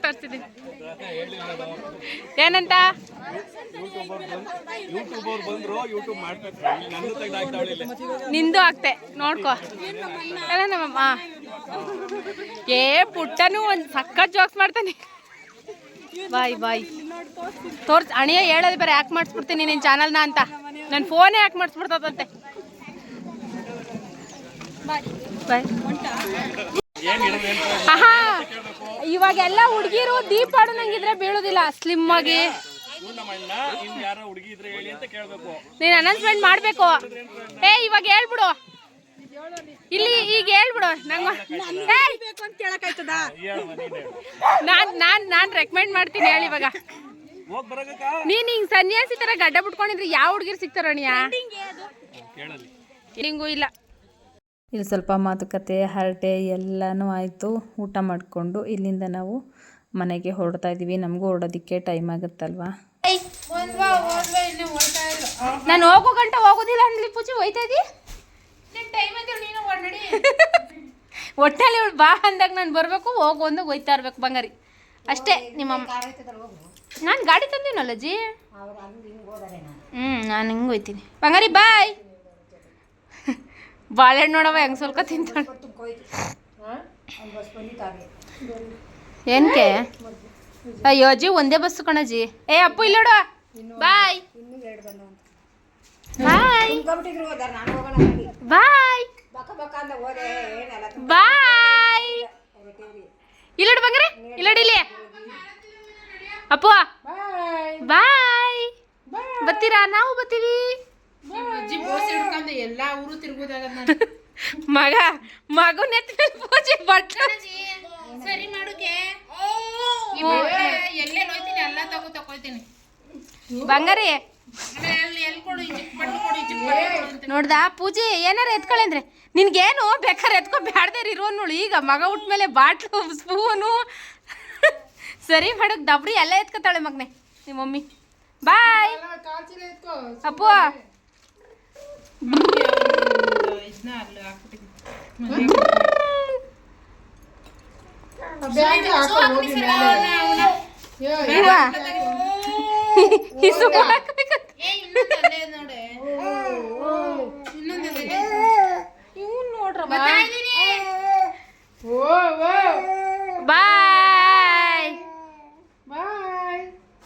ತೋರಿಸ್ತಿದ್ದೀನಿ. ಏನಂತ ನಿಂದು ಆಗ್ತೆ ನೋಡ್ಕೊ. ಅಲ್ಲ ನಮ್ಮಮ್ಮ ಪುಟ್ಟನು ಒಂದು ಸಖತ್ ಜೋಕ್ಸ್ ಮಾಡ್ತಾನೆ. ಬಾಯ್ ಅಣಿಯ ಹೇಳೋದು ಬೇರೆ ಯಾಕೆ ಮಾಡಿಸ್ಬಿಡ್ತೀನಿ ನಿನ್ನ ಚಾನಲ್ನ ಅಂತ. ನನ್ನ ಫೋನೇ ಯಾಕೆ ಮಾಡಿಸ್ಬಿಡ್ತದಂತೆ. ಬಾಯ್. ಇವಾಗೆಲ್ಲ ಹುಡುಗಿರು ದೀಪ ಆಡು ನಂಗಿದ್ರೆ ಬೀಳೋದಿಲ್ಲ. ಸ್ಲಿಮ್ ಆಗಿ ನೀನು ಅನೌನ್ಸ್ಮೆಂಟ್ ಮಾಡಬೇಕು. ಇವಾಗ ಹೇಳ್ಬಿಡು, ಇಲ್ಲಿ ಈಗ ಹೇಳ್ಬಿಡು. ನಾನು ರೆಕಮೆಂಡ್ ಮಾಡ್ತೀನಿ. ಹೇಳಿ ಇವಾಗ ನೀನು ಹಿಂಗೆ ಸನ್ಯಾಸಿ ಥರ ಗಡ್ಡ ಬಿಟ್ಕೊಂಡಿದ್ರೆ ಯಾವ ಹುಡುಗಿರು ಸಿಗ್ತಾರಣಿಯ? ಹಿಂಗೂ ಇಲ್ಲ. ಇಲ್ಲಿ ಸ್ವಲ್ಪ ಮಾತುಕತೆ ಹರಟೆ ಎಲ್ಲನೂ ಆಯಿತು. ಊಟ ಮಾಡಿಕೊಂಡು ಇಲ್ಲಿಂದ ನಾವು ಮನೆಗೆ ಹೊರಡ್ತಾ ಇದ್ದೀವಿ. ನಮಗೂ ಹೊರಡೋದಕ್ಕೆ ಟೈಮ್ ಆಗುತ್ತಲ್ವಾ. ನಾನು ಹೋಗೋ ಗಂಟ ಹೋಗೋದಿಲ್ಲ ಅಂದ್ಲಿ ಪೂಜೆ. ಹೋಯ್ತಾ ಇದ್ದೀ ಒಟ್ಟಲ್ಲಿ ಇವಳು ಬಾ ಅಂದಾಗ ನಾನು ಬರಬೇಕು ಹೋಗು ಒಂದು ಒಯ್ತಾ ಇರ್ಬೇಕು ಬಂಗಾರಿ ಅಷ್ಟೇ. ನಿಮ್ಮಮ್ಮ ನಾನು ಗಾಡಿ ತಂದೀನಲ್ಲ ಅಜ್ಜಿ. ನಾನು ಹಿಂಗೆ ಹೋಯ್ತೀನಿ ಬಂಗಾರಿ ಬಾಯ್. ಬಾಳೆಹಣ್ಣು ನೋಡವ ಹೆಂಗೆ ಸ್ವಲ್ಪ ತಿಂತಾಳೆ. ಏನಕ್ಕೆ ಅಯ್ಯೋ ಅಜ್ಜಿ ಒಂದೇ ಬಸ್ಸು ಕಣಜ್ಜಿ. ಏ ಅಪ್ಪು ಇಲ್ಲ ನೋಡುವ ಬಾಯ್ ಬಾಯ್ ಬಾಯ್ ಬಾಯ್. ಇಲ್ಲೋಡು ಬಂಗಾರೆ ಇಲ್ಲೋಡಿಲಿ ಅಪ್ಪು ಬಾಯ್. ಬರ್ತೀರಾ? ನಾವು ಬರ್ತೀವಿ. ಎಲ್ಲ ಊರು ತಿರ್ಗೋದಾಗ ಮಗ ಮಗನ ಪೂಜೆ ಬಟ್ಟ ಸರಿ ಮಾಡೋಕೆ ಎಲ್ಲೇ ಹೋಯ್ತೀನಿ ಎಲ್ಲ ತಗೊಳ್ತೀನಿ ಬಂಗಾರಿ ಎಲ್ಲಿ ಕೊಡು ಪಟ್ಟು ಕೊಡು ನೋಡ್ದಾ ಪೂಜೆ ಏನಾರ ಎತ್ಕೊಳ್ಳಿ ಅಂದ್ರೆ ನಿನ್ಗೇನು ಬೇಕಾದ್ರೆ ಎತ್ಕೊ ಬ್ಯಾಡ್ದೇರಿ ಇರೋನು. ಈಗ ಮಗ ಉಟ್ಮೇಲೆ ಬಾಟ್ಲು ಸ್ಪೂನು ಸರಿ ಮಾಡಕ್ ದಬ್ರಿ ಎಲ್ಲ ಎತ್ಕೊತಾಳೆ ಮಗನೆ ನಿಮ್ಮ ಮಮ್ಮಿ. ಬಾಯ್ ಅಪ್ಪು. ಬಾಯ್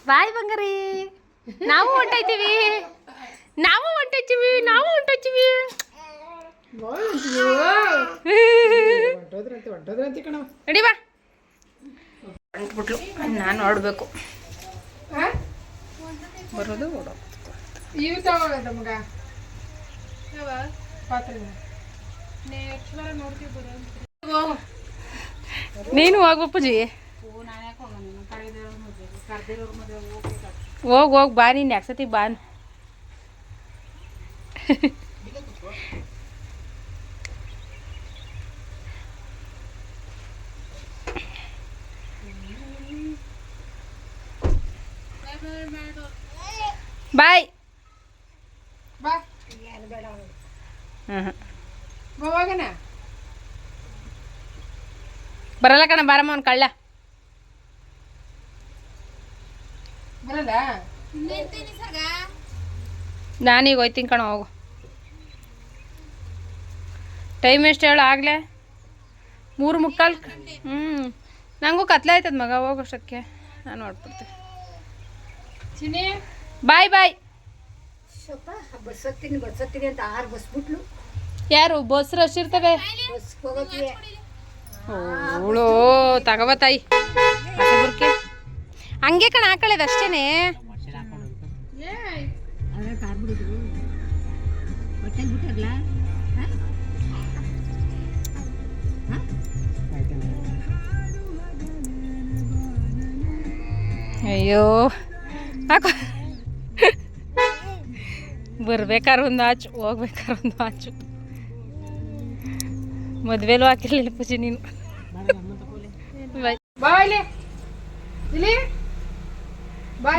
ಬಾಯ್ ಬಂಗಾರಿ. ನಾವು ಹೊಂಟೋಯ್ತೀವಿ ನಾವು ಹೊಂಟೋಯ್ತೀವಿ ನಾವು ಹೊಂಟೋಯ್ತೀವಿ. ನಡಿ ಬಾ ಹೊಂಟ್ಬಿಟ್ಲು. ನಾನು ನೋಡ್ಬೇಕು ಬರೋದು ನೀನು ಹೋಗ್ಬಪ್ಪುಜಿ. ಹೋಗ್ ಬಾ ನೀನು ಯಾಕ್ಸತಿ ಬಾ. ಬಾಯ್ ಬರಲ್ಲ ಕಣ ಬಾರಮ್ಮ ಅವ್ನು ಕಳ್ಳ ನಾನೀಗ ಹೋಯ್ತೀನಿ ಕಣ. ಹೋಗು ಟೈಮ್ ಎಷ್ಟು ಹೇಳು ಆಗಲೇ 3:45. ನನಗೂ ಕತ್ಲಾಯ್ತದ ಮಗ ಹೋಗೋಷ್ಟಕ್ಕೆ ನಾನು ಹೊಡ್ಬಿಡ್ತೆ. ಬಾಯ್ ಬಾಯ್. ಯಾರು ಬಸ್ ರಶ್ ಇರ್ತವೆ. ಅವಳು ತಗೋಬ ತಾಯಿ ಬುರ್ಕೆ ಹಂಗೆ ಕಣ ಹಾಕೊಳ್ಳೋದು ಅಷ್ಟೇನೆ. ಅಯ್ಯೋ ಹಾಕೋ ಬರ್ಬೇಕಾದ್ರೆ ಒಂದು ಆಚು ಹೋಗ್ಬೇಕಾದ್ರೆ ಒಂದು ಆಚು. ಮದ್ವೆಲೂ ಹಾಕಿರ್ಲಿಲ್ಲ ಪೂಜೆ ನೀನು.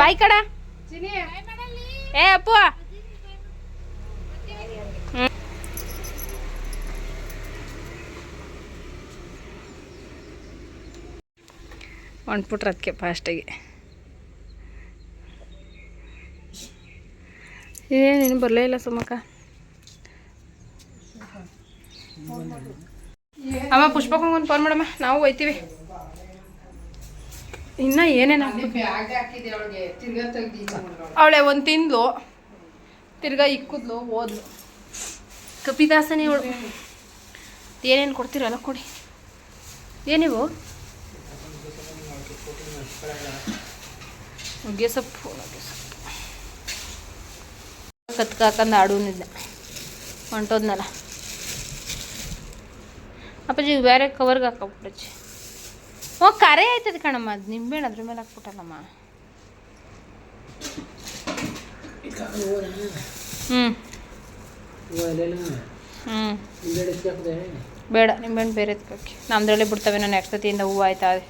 ಬಾಯ್ ಕಡ ಏ ಅಪ್ಪು. ಹೊಂಟ್ಬಿಟ್ರೆ ಅದಕ್ಕೆ ಫಾಸ್ಟಾಗಿ. ಏನೇನು ಬರಲೇ ಇಲ್ಲ ಸುಮಕ್ಕ. ಅಮ್ಮ ಪುಷ್ಪಕ್ಕಂಗೊಂದು ಫೋನ್ ಮಾಡಮ್ಮ, ನಾವು ಹೋಯ್ತೀವಿ. ಇನ್ನು ಏನೇನು ಅವಳೆ ಒಂದು ತಿಂದ್ಲು, ತಿರ್ಗಾ ಇಕ್ಕದ್ಲು, ಓದ್ಲು. ಕಪಿದಾಸನೇ ಅವಳು. ಏನೇನು ಕೊಡ್ತೀರಲ್ಲ ಕೊಡಿ. ಏನಿವು ನುಗ್ಗೆ ಸೊಪ್ಪು ಕತ್ಕಾಕಂದು ಆಡೂನಿದ್ದ ಹೊಂಟೋದ್ನಲ್ಲ. ಅಪ್ಪಾಜಿ ಬೇರೆ ಕವರ್ಗೆ ಹಾಕಬಿಟ್ಟಚ್ಚಿ. ಕರೆ ಆಯ್ತದೆ ಕಣಮ್ಮ, ಅದು ನಿಂಬೆಹಣ್ಣು ಅದ್ರ ಮೇಲೆ ಹಾಕ್ಬಿಟ್ಟಲ್ಲಮ್ಮ. ಬೇಡ ನಿಂಬೆಹಣ್ಣು ಬೇರೆ ಎತ್ಕೋಕೆ ನಮ್ದ್ರಲ್ಲೇ ಬಿಡ್ತವೆ. ನಾನು ಎಕ್ಸ್ಟತಿಯಿಂದ ಹೂವು ಆಯ್ತಾ ಅದೇ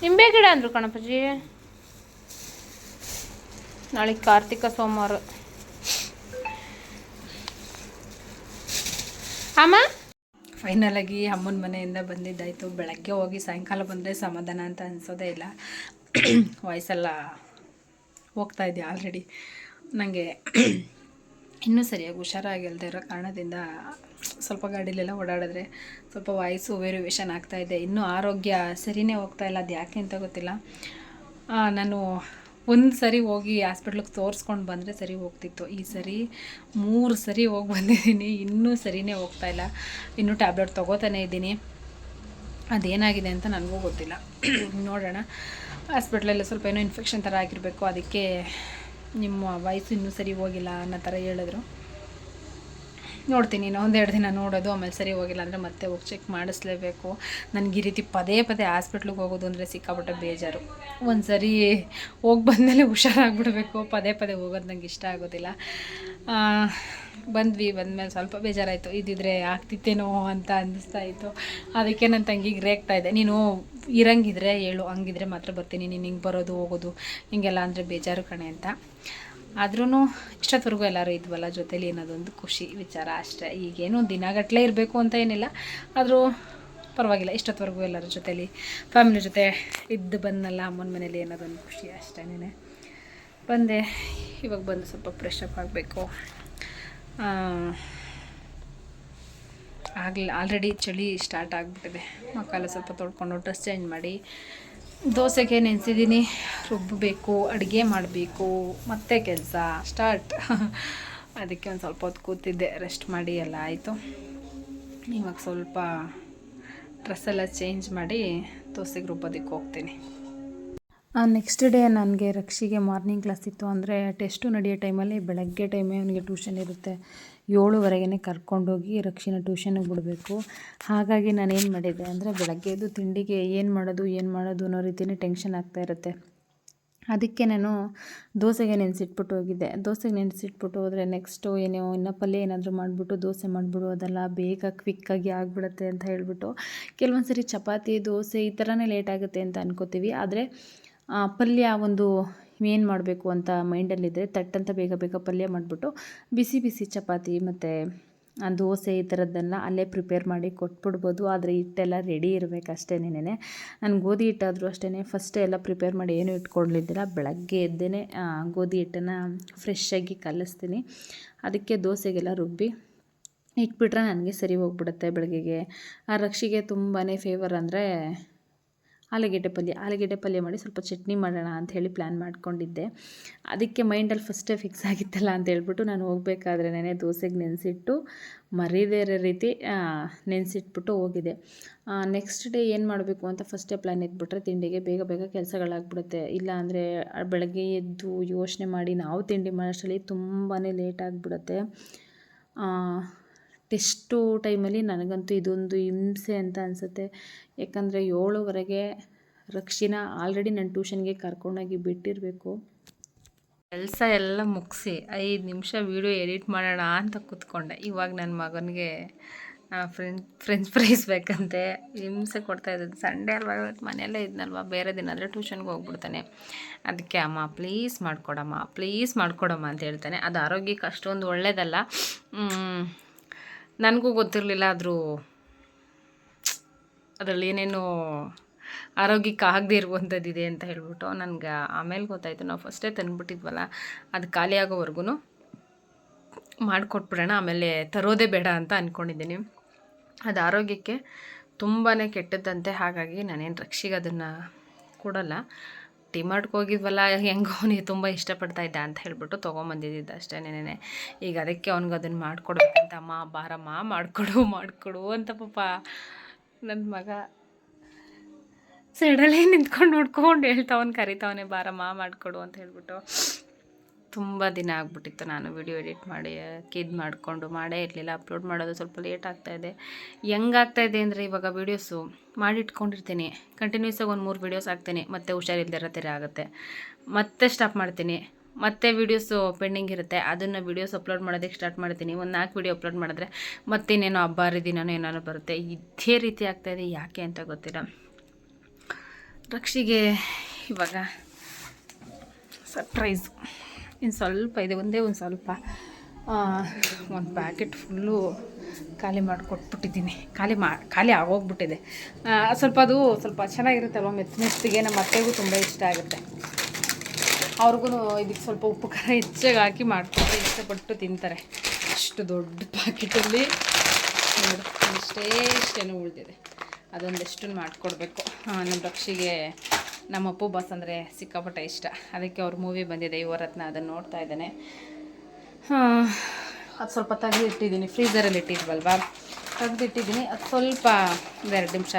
ನಿಂಬೆ ಗಿಡ ಅಂದರು ಕಣಪ್ಪಾಜಿ. ನಾಳೆ ಕಾರ್ತಿಕ ಸೋಮವಾರ ಅಮ್ಮ ಫೈನಲಾಗಿ ಅಮ್ಮನ ಮನೆಯಿಂದ ಬಂದಿದ್ದಾಯಿತು. ಬೆಳಗ್ಗೆ ಹೋಗಿ ಸಾಯಂಕಾಲ ಬಂದರೆ ಸಮಾಧಾನ ಅಂತ ಅನಿಸೋದೇ ಇಲ್ಲ. ವಾಯ್ಸೆಲ್ಲ ಹೋಗ್ತಾ ಇದೆ ಆಲ್ರೆಡಿ. ನನಗೆ ಇನ್ನೂ ಸರಿಯಾಗಿ ಹುಷಾರಾಗಿಲ್ಲದೆ ಇರೋ ಕಾರಣದಿಂದ ಸ್ವಲ್ಪ ಗಾಡೀಲೆಲ್ಲ ಓಡಾಡಿದ್ರೆ ಸ್ವಲ್ಪ ವಾಯ್ಸು ವೇರಿಯೇಷನ್ ಆಗ್ತಾಯಿದೆ. ಇನ್ನೂ ಆರೋಗ್ಯ ಸರಿಯೇ ಹೋಗ್ತಾ ಇಲ್ಲ. ಅದು ಯಾಕೆ ಅಂತ ಗೊತ್ತಿಲ್ಲ. ನಾನು ಒಂದು ಸರಿ ಹೋಗಿ ಹಾಸ್ಪಿಟ್ಲಿಗೆ ತೋರಿಸ್ಕೊಂಡು ಬಂದರೆ ಸರಿ ಹೋಗ್ತಿತ್ತು. ಈ ಸರಿ 3 ಸರಿ ಹೋಗಿ ಬಂದಿದ್ದೀನಿ, ಇನ್ನೂ ಸರಿಯೇ ಹೋಗ್ತಾ ಇಲ್ಲ. ಇನ್ನೂ ಟ್ಯಾಬ್ಲೆಟ್ ತೊಗೋತಾನೆ ಇದ್ದೀನಿ. ಅದೇನಾಗಿದೆ ಅಂತ ನನಗೂ ಗೊತ್ತಿಲ್ಲ. ನೋಡೋಣ. ಹಾಸ್ಪಿಟ್ಲಲ್ಲಿ ಸ್ವಲ್ಪ ಏನೋ ಇನ್ಫೆಕ್ಷನ್ ಥರ ಆಗಿರಬೇಕು. ಅದಕ್ಕೆ ನಿಮ್ಮ ವಾಯ್ಸು ಇನ್ನೂ ಸರಿ ಹೋಗಿಲ್ಲ ಅನ್ನೋ ಥರ ಹೇಳಿದ್ರು. ನೋಡ್ತೀನಿ, ಇನ್ನೂ 1-2 ದಿನ ನೋಡೋದು, ಆಮೇಲೆ ಸರಿ ಹೋಗಿಲ್ಲ ಅಂದರೆ ಮತ್ತೆ ಹೋಗಿ ಚೆಕ್ ಮಾಡಿಸ್ಲೇಬೇಕು. ನನಗೆ ಈ ರೀತಿ ಪದೇ ಹಾಸ್ಪಿಟ್ಲಿಗೆ ಹೋಗೋದು ಅಂದರೆ ಸಿಕ್ಕಾಪಟ್ಟೆ ಬೇಜಾರು. ಒಂದು ಸರಿ ಹೋಗಿ ಬಂದಮೇಲೆ ಹುಷಾರಾಗ್ಬಿಡ್ಬೇಕು. ಪದೇ ಹೋಗೋದು ನಂಗೆ ಇಷ್ಟ ಆಗೋದಿಲ್ಲ. ಬಂದಮೇಲೆ ಸ್ವಲ್ಪ ಬೇಜಾರಾಯಿತು. ಇದ್ದಿದ್ರೆ ಆಗ್ತಿತ್ತೇನೋ ಅಂತ ಅನ್ನಿಸ್ತಾ ಇತ್ತು. ಅದಕ್ಕೆ ನನ್ನ ತಂಗಿಗೆ ರೇಗ್ತಾ ಇದೆ, ನೀನು ಇರಂಗಿದ್ರೆ ಹೇಳು, ಹಂಗಿದ್ರೆ ಮಾತ್ರ ಬರ್ತೀನಿ, ನೀನು ಹಿಂಗೆ ಬರೋದು ಹೋಗೋದು ಹಿಂಗೆಲ್ಲ ಅಂದರೆ ಬೇಜಾರು ಕಣೆ ಅಂತ. ಆದ್ರೂ ಇಷ್ಟೊತ್ತವರೆಗೂ ಎಲ್ಲರೂ ಇದ್ವಲ್ಲ ಜೊತೇಲಿ, ಅನ್ನೋದೊಂದು ಖುಷಿ ವಿಚಾರ ಅಷ್ಟೇ. ಈಗೇನು ದಿನಗಟ್ಟಲೆ ಇರಬೇಕು ಅಂತ ಏನಿಲ್ಲ, ಆದರೂ ಪರವಾಗಿಲ್ಲ. ಇಷ್ಟೊತ್ತವರೆಗೂ ಎಲ್ಲರ ಜೊತೇಲಿ ಫ್ಯಾಮಿಲಿ ಜೊತೆ ಇದ್ದು ಬಂದನಲ್ಲ ಅಮ್ಮನ ಮನೇಲಿ ಅನ್ನೋದೊಂದು ಖುಷಿ ಅಷ್ಟೇನೆ. ಬಂದೆ, ಇವಾಗ ಬಂದು ಸ್ವಲ್ಪ ಫ್ರೆಶ್ ಅಪ್ ಆಗಬೇಕು. ಆಲ್ರೆಡಿ ಚಳಿ ಸ್ಟಾರ್ಟ್ ಆಗಿಬಿಟ್ಟಿದೆ. ಮಕ್ಕಳೆಲ್ಲ ಸ್ವಲ್ಪ ತೊಳ್ಕೊಂಡು ಡ್ರೆಸ್ ಚೇಂಜ್ ಮಾಡಿ ದೋಸೆಗೆ ನೆನೆಸಿದ್ದೀನಿ. ರುಬ್ಬಬೇಕು, ಅಡುಗೆ ಮಾಡಬೇಕು, ಮತ್ತೆ ಕೆಲಸ ಸ್ಟಾರ್ಟ್. ಅದಕ್ಕೆ ಒಂದು ಸ್ವಲ್ಪ ಹೊತ್ತು ಕೂತಿದ್ದೆ, ರೆಸ್ಟ್ ಮಾಡಿ ಎಲ್ಲ ಆಯಿತು. ಇವಾಗ ಸ್ವಲ್ಪ ಡ್ರೆಸ್ಸೆಲ್ಲ ಚೇಂಜ್ ಮಾಡಿ ದೋಸೆಗೆ ರುಬ್ಬೋದಕ್ಕೆ ಹೋಗ್ತೀನಿ. ನೆಕ್ಸ್ಟ್ ಡೇ ನನಗೆ ರಕ್ಷಿಗೆ ಮಾರ್ನಿಂಗ್ ಕ್ಲಾಸ್ ಇತ್ತು. ಅಂದರೆ ಟೆಸ್ಟು ನಡೆಯೋ ಟೈಮಲ್ಲಿ ಬೆಳಗ್ಗೆ ಟೈಮೇ ಅವನಿಗೆ ಟ್ಯೂಷನ್ ಇರುತ್ತೆ. 7:15ಗೆ ಕರ್ಕೊಂಡೋಗಿ ರಕ್ಷಿನ ಟ್ಯೂಷನ್ಗೆ ಬಿಡಬೇಕು. ಹಾಗಾಗಿ ನಾನೇನು ಮಾಡಿದ್ದೆ ಅಂದರೆ ಬೆಳಗ್ಗೆ ಎದ್ದು ತಿಂಡಿಗೆ ಏನು ಮಾಡೋದು ಅನ್ನೋ ರೀತಿಯೇ ಟೆನ್ಷನ್ ಆಗ್ತಾ ಇರುತ್ತೆ. ಅದಕ್ಕೆ ನಾನು ದೋಸೆಗೆ ನೆನೆಸಿಟ್ಬಿಟ್ಟು ಹೋಗಿದ್ದೆ. ದೋಸೆಗೆ ನೆನೆಸಿಟ್ಬಿಟ್ಟು ಹೋದರೆ ನೆಕ್ಸ್ಟು ಇನ್ನೂ ಪಲ್ಯ ಏನಾದರೂ ಮಾಡಿಬಿಟ್ಟು ದೋಸೆ ಮಾಡಿಬಿಡು, ಅದೆಲ್ಲ ಬೇಗ ಕ್ವಿಕ್ಕಾಗಿ ಆಗಿಬಿಡುತ್ತೆ ಅಂತ ಹೇಳಿಬಿಟ್ಟು. ಕೆಲವೊಂದು ಸರಿ ಚಪಾತಿ ದೋಸೆ ಈ ಥರನೇ ಲೇಟ್ ಆಗುತ್ತೆ ಅಂತ ಅನ್ಕೋತೀವಿ. ಆದರೆ ಪಲ್ಯ ಒಂದು ಏನು ಮಾಡಬೇಕು ಅಂತ ಮೈಂಡಲ್ಲಿದ್ದರೆ ತಟ್ಟಂತ ಬೇಗ ಪಲ್ಯ ಮಾಡಿಬಿಟ್ಟು ಬಿಸಿ ಚಪಾತಿ ಮತ್ತು ದೋಸೆ ಈ ಥರದ್ದನ್ನು ಅಲ್ಲೇ ಪ್ರಿಪೇರ್ ಮಾಡಿ ಕೊಟ್ಬಿಡ್ಬೋದು. ಆದರೆ ಹಿಟ್ಟೆಲ್ಲ ರೆಡಿ ಇರಬೇಕು ಅಷ್ಟೇನೆ. ನಾನು ಗೋಧಿ ಹಿಟ್ಟಾದರೂ ಅಷ್ಟೇ ಫಸ್ಟೇ ಎಲ್ಲ ಪ್ರಿಪೇರ್ ಮಾಡಿ ಏನೂ ಇಟ್ಕೊಳ್ಳಿದ್ದಿಲ್ಲ. ಬೆಳಗ್ಗೆ ಎದ್ದೇ ಗೋಧಿ ಹಿಟ್ಟನ್ನು ಫ್ರೆಶ್ಶಾಗಿ ಕಲಿಸ್ತೀನಿ. ಅದಕ್ಕೆ ದೋಸೆಗೆಲ್ಲ ರುಬ್ಬಿ ಇಟ್ಬಿಟ್ರೆ ನನಗೆ ಸರಿ ಹೋಗ್ಬಿಡುತ್ತೆ ಬೆಳಗ್ಗೆಗೆ. ರಕ್ಷಿಗೆ ತುಂಬಾ ಫೇವರ್ ಅಂದರೆ ಆಲೂಗೆಡ್ಡೆ ಪಲ್ಯ ಮಾಡಿ ಸ್ವಲ್ಪ ಚಟ್ನಿ ಮಾಡೋಣ ಅಂಥೇಳಿ ಪ್ಲ್ಯಾನ್ ಮಾಡ್ಕೊಂಡಿದ್ದೆ. ಅದಕ್ಕೆ ಮೈಂಡಲ್ಲಿ ಫಸ್ಟೇ ಫಿಕ್ಸ್ ಆಗಿತ್ತಲ್ಲ ಅಂತ ಹೇಳ್ಬಿಟ್ಟು ನಾನು ಹೋಗಬೇಕಾದ್ರೆ ದೋಸೆಗೆ ನೆನೆಸಿಟ್ಟು ಮರೀದೇ ಇರೋ ರೀತಿ ನೆನೆಸಿಟ್ಬಿಟ್ಟು ಹೋಗಿದೆ. ನೆಕ್ಸ್ಟ್ ಡೇ ಏನು ಮಾಡಬೇಕು ಅಂತ ಫಸ್ಟೇ ಪ್ಲ್ಯಾನ್ ಇದ್ಬಿಟ್ರೆ ತಿಂಡಿಗೆ ಬೇಗ ಕೆಲಸಗಳಾಗ್ಬಿಡುತ್ತೆ. ಇಲ್ಲ ಅಂದರೆ ಬೆಳಗ್ಗೆ ಎದ್ದು ಯೋಚನೆ ಮಾಡಿ ನಾವು ತಿಂಡಿ ಮಾಡೋಷ್ಟರಲ್ಲಿ ತುಂಬಾ ಲೇಟ್ ಆಗಿಬಿಡುತ್ತೆ. ಟೆಸ್ಟು ಟೈಮಲ್ಲಿ ನನಗಂತೂ ಇದೊಂದು ಹಿಂಸೆ ಅಂತ ಅನಿಸುತ್ತೆ. ಯಾಕಂದರೆ 7:00ವರೆಗೆ ರಕ್ಷಿನ ಆಲ್ರೆಡಿ ನಾನು ಟ್ಯೂಷನ್ಗೆ ಕರ್ಕೊಂಡೋಗಿ ಬಿಟ್ಟಿರಬೇಕು. ಕೆಲಸ ಎಲ್ಲ ಮುಗಿಸಿ 5 ನಿಮಿಷ ವೀಡಿಯೋ ಎಡಿಟ್ ಮಾಡೋಣ ಅಂತ ಕೂತ್ಕೊಂಡೆ. ಇವಾಗ ನನ್ನ ಮಗನಿಗೆ ಫ್ರೆಂಚ್ ಫ್ರೈಸ್ ಬೇಕಂತೆ ಹಿಂಸೆ ಕೊಡ್ತಾಯಿದ್ದೆ. ಸಂಡೇ ಅಲ್ವಾ, ಮನೆಯಲ್ಲೇ ಇದ್ನಲ್ವ, ಬೇರೆ ದಿನ ಆದರೆ ಟ್ಯೂಷನ್ಗೆ ಹೋಗ್ಬಿಡ್ತಾನೆ. ಅದಕ್ಕೆ ಅಮ್ಮ ಪ್ಲೀಸ್ ಮಾಡಿಕೊಡಮ್ಮ ಅಂತ ಹೇಳ್ತಾನೆ. ಅದು ಆರೋಗ್ಯಕ್ಕೆ ಅಷ್ಟೊಂದು ಒಳ್ಳೆಯದಲ್ಲ. ನನಗೂ ಗೊತ್ತಿರಲಿಲ್ಲ ಅದರಲ್ಲಿ ಏನೇನು ಆರೋಗ್ಯಕ್ಕೆ ಆಗದೇ ಇರುವಂಥದ್ದಿದೆ ಅಂತ ಹೇಳ್ಬಿಟ್ಟು. ನನಗೆ ಆಮೇಲೆ ಗೊತ್ತಾಯಿತು, ನಾವು ಫಸ್ಟೇ ತಂದುಬಿಟ್ಟಿದ್ವಲ್ಲ, ಅದು ಖಾಲಿ ಆಗೋವರೆಗೂ ಮಾಡಿಕೊಟ್ಬಿಡೋಣ, ಆಮೇಲೆ ತರೋದೇ ಬೇಡ ಅಂತ ಅಂದ್ಕೊಂಡಿದ್ದೀನಿ. ಅದು ಆರೋಗ್ಯಕ್ಕೆ ತುಂಬಾ ಕೆಟ್ಟದ್ದಂತೆ. ಹಾಗಾಗಿ ನಾನೇನು ರಕ್ಷಿಗೆ ಅದನ್ನು ಕೊಡೋಲ್ಲ. ಡಿಮಾರ್ಟ್ಗೆ ಹೋಗಿದ್ವಲ್ಲ, ಹೆಂಗೋ ಅವನಿಗೆ ತುಂಬ ಇಷ್ಟಪಡ್ತಾ ಇದ್ದ ಅಂತ ಹೇಳ್ಬಿಟ್ಟು ತೊಗೊಂಬಂದಿದ್ದ ಅಷ್ಟೇನೆ. ಈಗ ಅದಕ್ಕೆ ಅವ್ನಿಗೆ ಅದನ್ನು ಮಾಡಿಕೊಡ್ಬೇಕಂತ, ಅಮ್ಮ ಬಾರಮ್ಮ ಮಾಡಿಕೊಡು ಅಂತ ಪಾಪ ನನ್ನ ಮಗ ಸೈಡಲ್ಲೇ ನಿಂತ್ಕೊಂಡು ನೋಡ್ಕೊಂಡು ಕರಿತಾವನೆ ಬಾರಮ್ಮ ಮಾಡಿಕೊಡು ಅಂತ ಹೇಳ್ಬಿಟ್ಟು. ತುಂಬ ದಿನ ಆಗ್ಬಿಟ್ಟಿತ್ತು ನಾನು ವಿಡಿಯೋ ಎಡಿಟ್ ಮಾಡಿ ಮಾಡಿಕೊಂಡು ಮಾಡೇ ಇರಲಿಲ್ಲ. ಅಪ್ಲೋಡ್ ಮಾಡೋದು ಸ್ವಲ್ಪ ಲೇಟ್ ಆಗ್ತಾಯಿದೆ. ಹೆಂಗಾಗ್ತಾಯಿದೆ ಅಂದರೆ ಇವಾಗ ವೀಡಿಯೋಸು ಮಾಡಿಟ್ಕೊಂಡಿರ್ತೀನಿ, ಕಂಟಿನ್ಯೂಸ್ ಆಗಿ 1-3 ವೀಡಿಯೋಸ್ ಹಾಕ್ತೀನಿ, ಮತ್ತೆ ಹುಷಾರಿಲ್ಲದೆ ಇರೋ ಥರ ಆಗುತ್ತೆ, ಮತ್ತೆ ಸ್ಟಾಪ್ ಮಾಡ್ತೀನಿ, ಮತ್ತೆ ವೀಡಿಯೋಸು ಪೆಂಡಿಂಗ್ ಇರುತ್ತೆ, ಅದನ್ನು ವೀಡಿಯೋಸ್ ಅಪ್ಲೋಡ್ ಮಾಡೋದಕ್ಕೆ ಸ್ಟಾರ್ಟ್ ಮಾಡ್ತೀನಿ. 4 ವೀಡಿಯೋ ಅಪ್ಲೋಡ್ ಮಾಡಿದ್ರೆ ಮತ್ತಿನ್ನೇನೋ ಹಬ್ಬ ಹರಿದಿನನೋ ಏನಾರು ಬರುತ್ತೆ. ಇದೇ ರೀತಿ ಆಗ್ತಾಯಿದೆ, ಯಾಕೆ ಅಂತ ಗೊತ್ತಿಲ್ಲ. ರಕ್ಷಿಗೆ ಇವಾಗ ಸರ್ಪ್ರೈಸು ಇನ್ನು ಸ್ವಲ್ಪ ಇದೆ, ಒಂದೇ ಒಂದು ಸ್ವಲ್ಪ ಒಂದು ಪ್ಯಾಕೆಟ್ ಫುಲ್ಲು ಖಾಲಿ ಮಾಡಿಕೊಟ್ಬಿಟ್ಟಿದ್ದೀನಿ. ಖಾಲಿ ಆಗೋಗ್ಬಿಟ್ಟಿದೆ. ಸ್ವಲ್ಪ ಚೆನ್ನಾಗಿರುತ್ತಲ್ವ, ಮೆತ್ತಿಗೆ ನಮ್ಮ ಅತ್ತೆಗೂ ತುಂಬ ಇಷ್ಟ ಆಗುತ್ತೆ. ಅವ್ರಿಗೂ ಇದಕ್ಕೆ ಸ್ವಲ್ಪ ಉಪ್ಪು ಖಾರ ಹೆಚ್ಚಾಗಿ ಹಾಕಿ ಮಾಡಿಕೊಂಡ್ರೆ ಇಷ್ಟಪಟ್ಟು ತಿಂತಾರೆ. ಅಷ್ಟು ದೊಡ್ಡ ಪ್ಯಾಕೆಟಲ್ಲಿ ಇಷ್ಟೇನೋ ಉಳಿದಿದೆ. ಅದೊಂದೆಷ್ಟನ್ನು ಮಾಡಿಕೊಡ್ಬೇಕು. ನಮ್ಮ ರಕ್ಷಿಗೆ ನಮ್ಮ ಅಪ್ಪು ಬಾಸ್ ಅಂದರೆ ಸಿಕ್ಕಾಪಟ್ಟೆ ಇಷ್ಟ. ಅದಕ್ಕೆ ಅವ್ರ ಮೂವಿ ಬಂದಿದೆ ಯುವರತ್ನ, ಅದನ್ನು ನೋಡ್ತಾ ಇದ್ದಾನೆ. ಅದು ಸ್ವಲ್ಪ ತೆಗೆದಿಟ್ಟಿದ್ದೀನಿ, ಫ್ರೀಝರಲ್ಲಿ ಇಟ್ಟಿದ್ವಲ್ವಾ, ತೆಗೆದಿಟ್ಟಿದ್ದೀನಿ. ಅದು ಸ್ವಲ್ಪ 2 ನಿಮಿಷ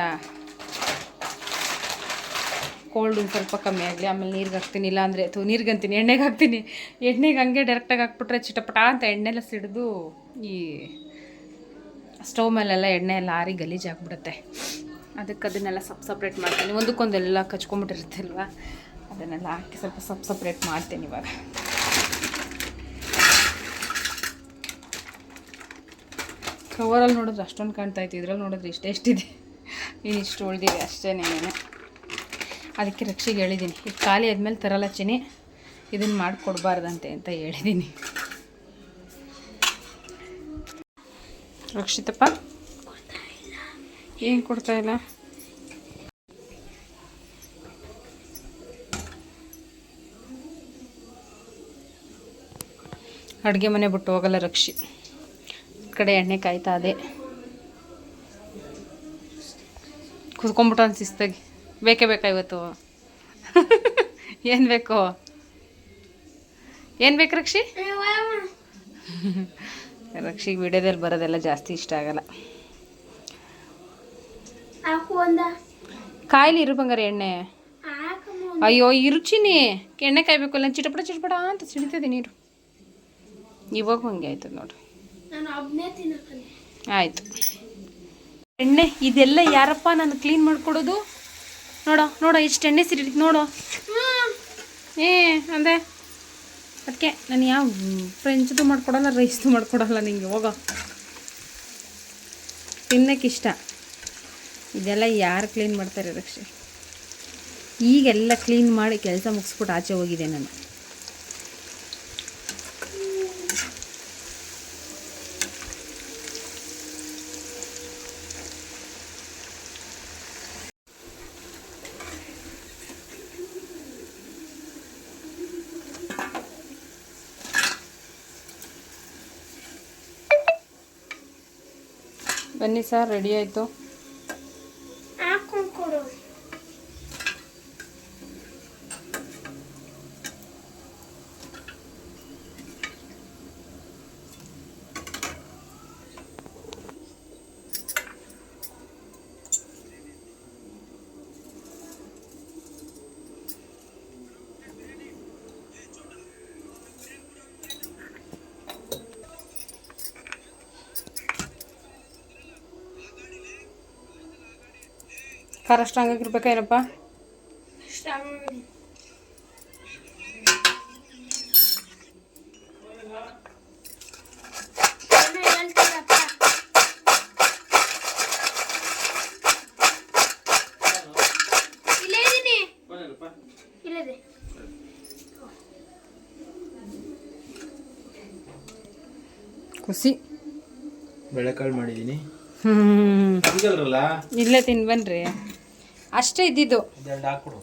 ಕೋಲ್ಡ್ ಒಂದು ಸ್ವಲ್ಪ ಕಮ್ಮಿ ಆಗಲಿ, ಆಮೇಲೆ ನೀರಿಗೆ ಹಾಕ್ತೀನಿ. ಇಲ್ಲಾಂದರೆ ನೀರಿಗೆ ಅಂತೀನಿ, ಎಣ್ಣೆಗೆ ಹಾಕ್ತೀನಿ. ಎಣ್ಣೆಗೆ ಹಂಗೆ ಡೈರೆಕ್ಟಾಗಿ ಹಾಕ್ಬಿಟ್ರೆ ಚಿಟಪಟ ಅಂತ ಎಣ್ಣೆಲ್ಲ ಸಿಡಿದು ಈ ಸ್ಟವ್ ಮೇಲೆಲ್ಲ ಎಣ್ಣೆ ಎಲ್ಲ ಆರಿ ಗಲೀಜಾಗ್ಬಿಡುತ್ತೆ. ಅದಕ್ಕೆ ಅದನ್ನೆಲ್ಲ ಸಪ್ರೇಟ್ ಮಾಡ್ತೀನಿ. ಒಂದಕ್ಕೊಂದೆಲ್ಲ ಕಚ್ಕೊಂಬಿಟ್ಟಿರುತ್ತೆ ಅಲ್ವಾ, ಅದನ್ನೆಲ್ಲ ಹಾಕಿ ಸ್ವಲ್ಪ ಸಪ್ರೇಟ್ ಮಾಡ್ತೀನಿ ಇವಾಗ. ಕವರಲ್ಲಿ ನೋಡಿದ್ರೆ ಅಷ್ಟೊಂದು ಕಾಣ್ತಾಯಿತ್ತು, ಇದ್ರಲ್ಲಿ ನೋಡಿದ್ರೆ ಎಷ್ಟಿದೆ, ಇನ್ನಿಷ್ಟು ಉಳಿದಿದೆ ಅಷ್ಟೇನೇನೆ. ಅದಕ್ಕೆ ರಕ್ಷಿಗೆ ಹೇಳಿದ್ದೀನಿ, ಇದು ಖಾಲಿ ಆದಮೇಲೆ ತರಲ್ಲ ಚಿನಿ, ಇದನ್ನು ಮಾಡಿಕೊಡ್ಬಾರ್ದಂತೆ ಅಂತ ಹೇಳಿದ್ದೀನಿ. ರಕ್ಷಿತಪ್ಪ ಏನು ಕೊಡ್ತಾಯಿಲ್ಲ? ಅಡುಗೆ ಮನೆ ಬಿಟ್ಟು ಹೋಗಲ್ಲ ರಕ್ಷಿ. ಕಡೆ ಎಣ್ಣೆ ಕಾಯ್ತಾ ಅದೇ ಕುತ್ಕೊಂಡ್ಬಿಟ್ಟು ಅನ್ಸಿಸ್ತಾಗಿ. ಬೇಕೇ ಬೇಕಾ ಇವತ್ತು? ಏನು ಬೇಕು? ಏನು ಬೇಕು ರಕ್ಷಿ? ರಕ್ಷಿಗೆ ವಿಡಿಯೋದಲ್ಲಿ ಬರೋದೆಲ್ಲ ಜಾಸ್ತಿ ಇಷ್ಟ ಆಗಲ್ಲ. ಕಾಯಿಲಿ ಇರು ಬಂಗಾರ ಎಣ್ಣೆ. ಅಯ್ಯೋ ಇರುಚಿನಿ, ಎಣ್ಣೆ ಕಾಯ್ಬೇಕು ಅಲ್ಲ, ಚಿಟಪಟ ಅಂತ ಸಿಡಿತದೆ ನೀರು. ಇವಾಗ ಹಂಗೆ ಆಯ್ತದ ನೋಡ್ರಿ. ಆಯಿತು. ಎಣ್ಣೆ ಇದೆಲ್ಲ ಯಾರಪ್ಪ ನಾನು ಕ್ಲೀನ್ ಮಾಡಿಕೊಡೋದು? ನೋಡೋ ಇಷ್ಟು ಎಣ್ಣೆ ಸಿಡಿತು ನೋಡು. ಅಂದೆ ಅದಕ್ಕೆ ನಾನು ಯಾವ ಫ್ರೆಂಚ್ದು ಮಾಡ್ಕೊಡಲ್ಲ, ರೈಸ್ದು ಮಾಡ್ಕೊಡಲ್ಲ ನಿಂಗೆ. ಹೋಗೋ, ತಿನ್ನೋಕ್ಕಿಷ್ಟ. ಇದೆಲ್ಲ ಯಾರು ಕ್ಲೀನ್ ಮಾಡ್ತಾರೆ ರಕ್ಷೆ? ಈಗೆಲ್ಲ ಕ್ಲೀನ್ ಮಾಡಿ ಕೆಲಸ ಮುಗಿಸ್ಬಿಟ್ಟು ಆಚೆ ಹೋಗಿದೆ ನಾನು. ಬನ್ನಿ ಸರ್, ರೆಡಿ ಆಯಿತು. ಖಾರ ಸ್ಟ್ರಾಂಗ್ ಆಗಿರ್ಬೇಕಾ ಏನಪ್ಪ? ಖುಷಿ. ಬೆಳೆಕಾಳು ಮಾಡಿದ್ದೀನಿ. ಇಲ್ಲೇ ತಿನ್ ಬನ್ರಿ. ಅಷ್ಟೇ ಇದ್ದಿದ್ದು. ಹಾಕ್ಬಿಡು.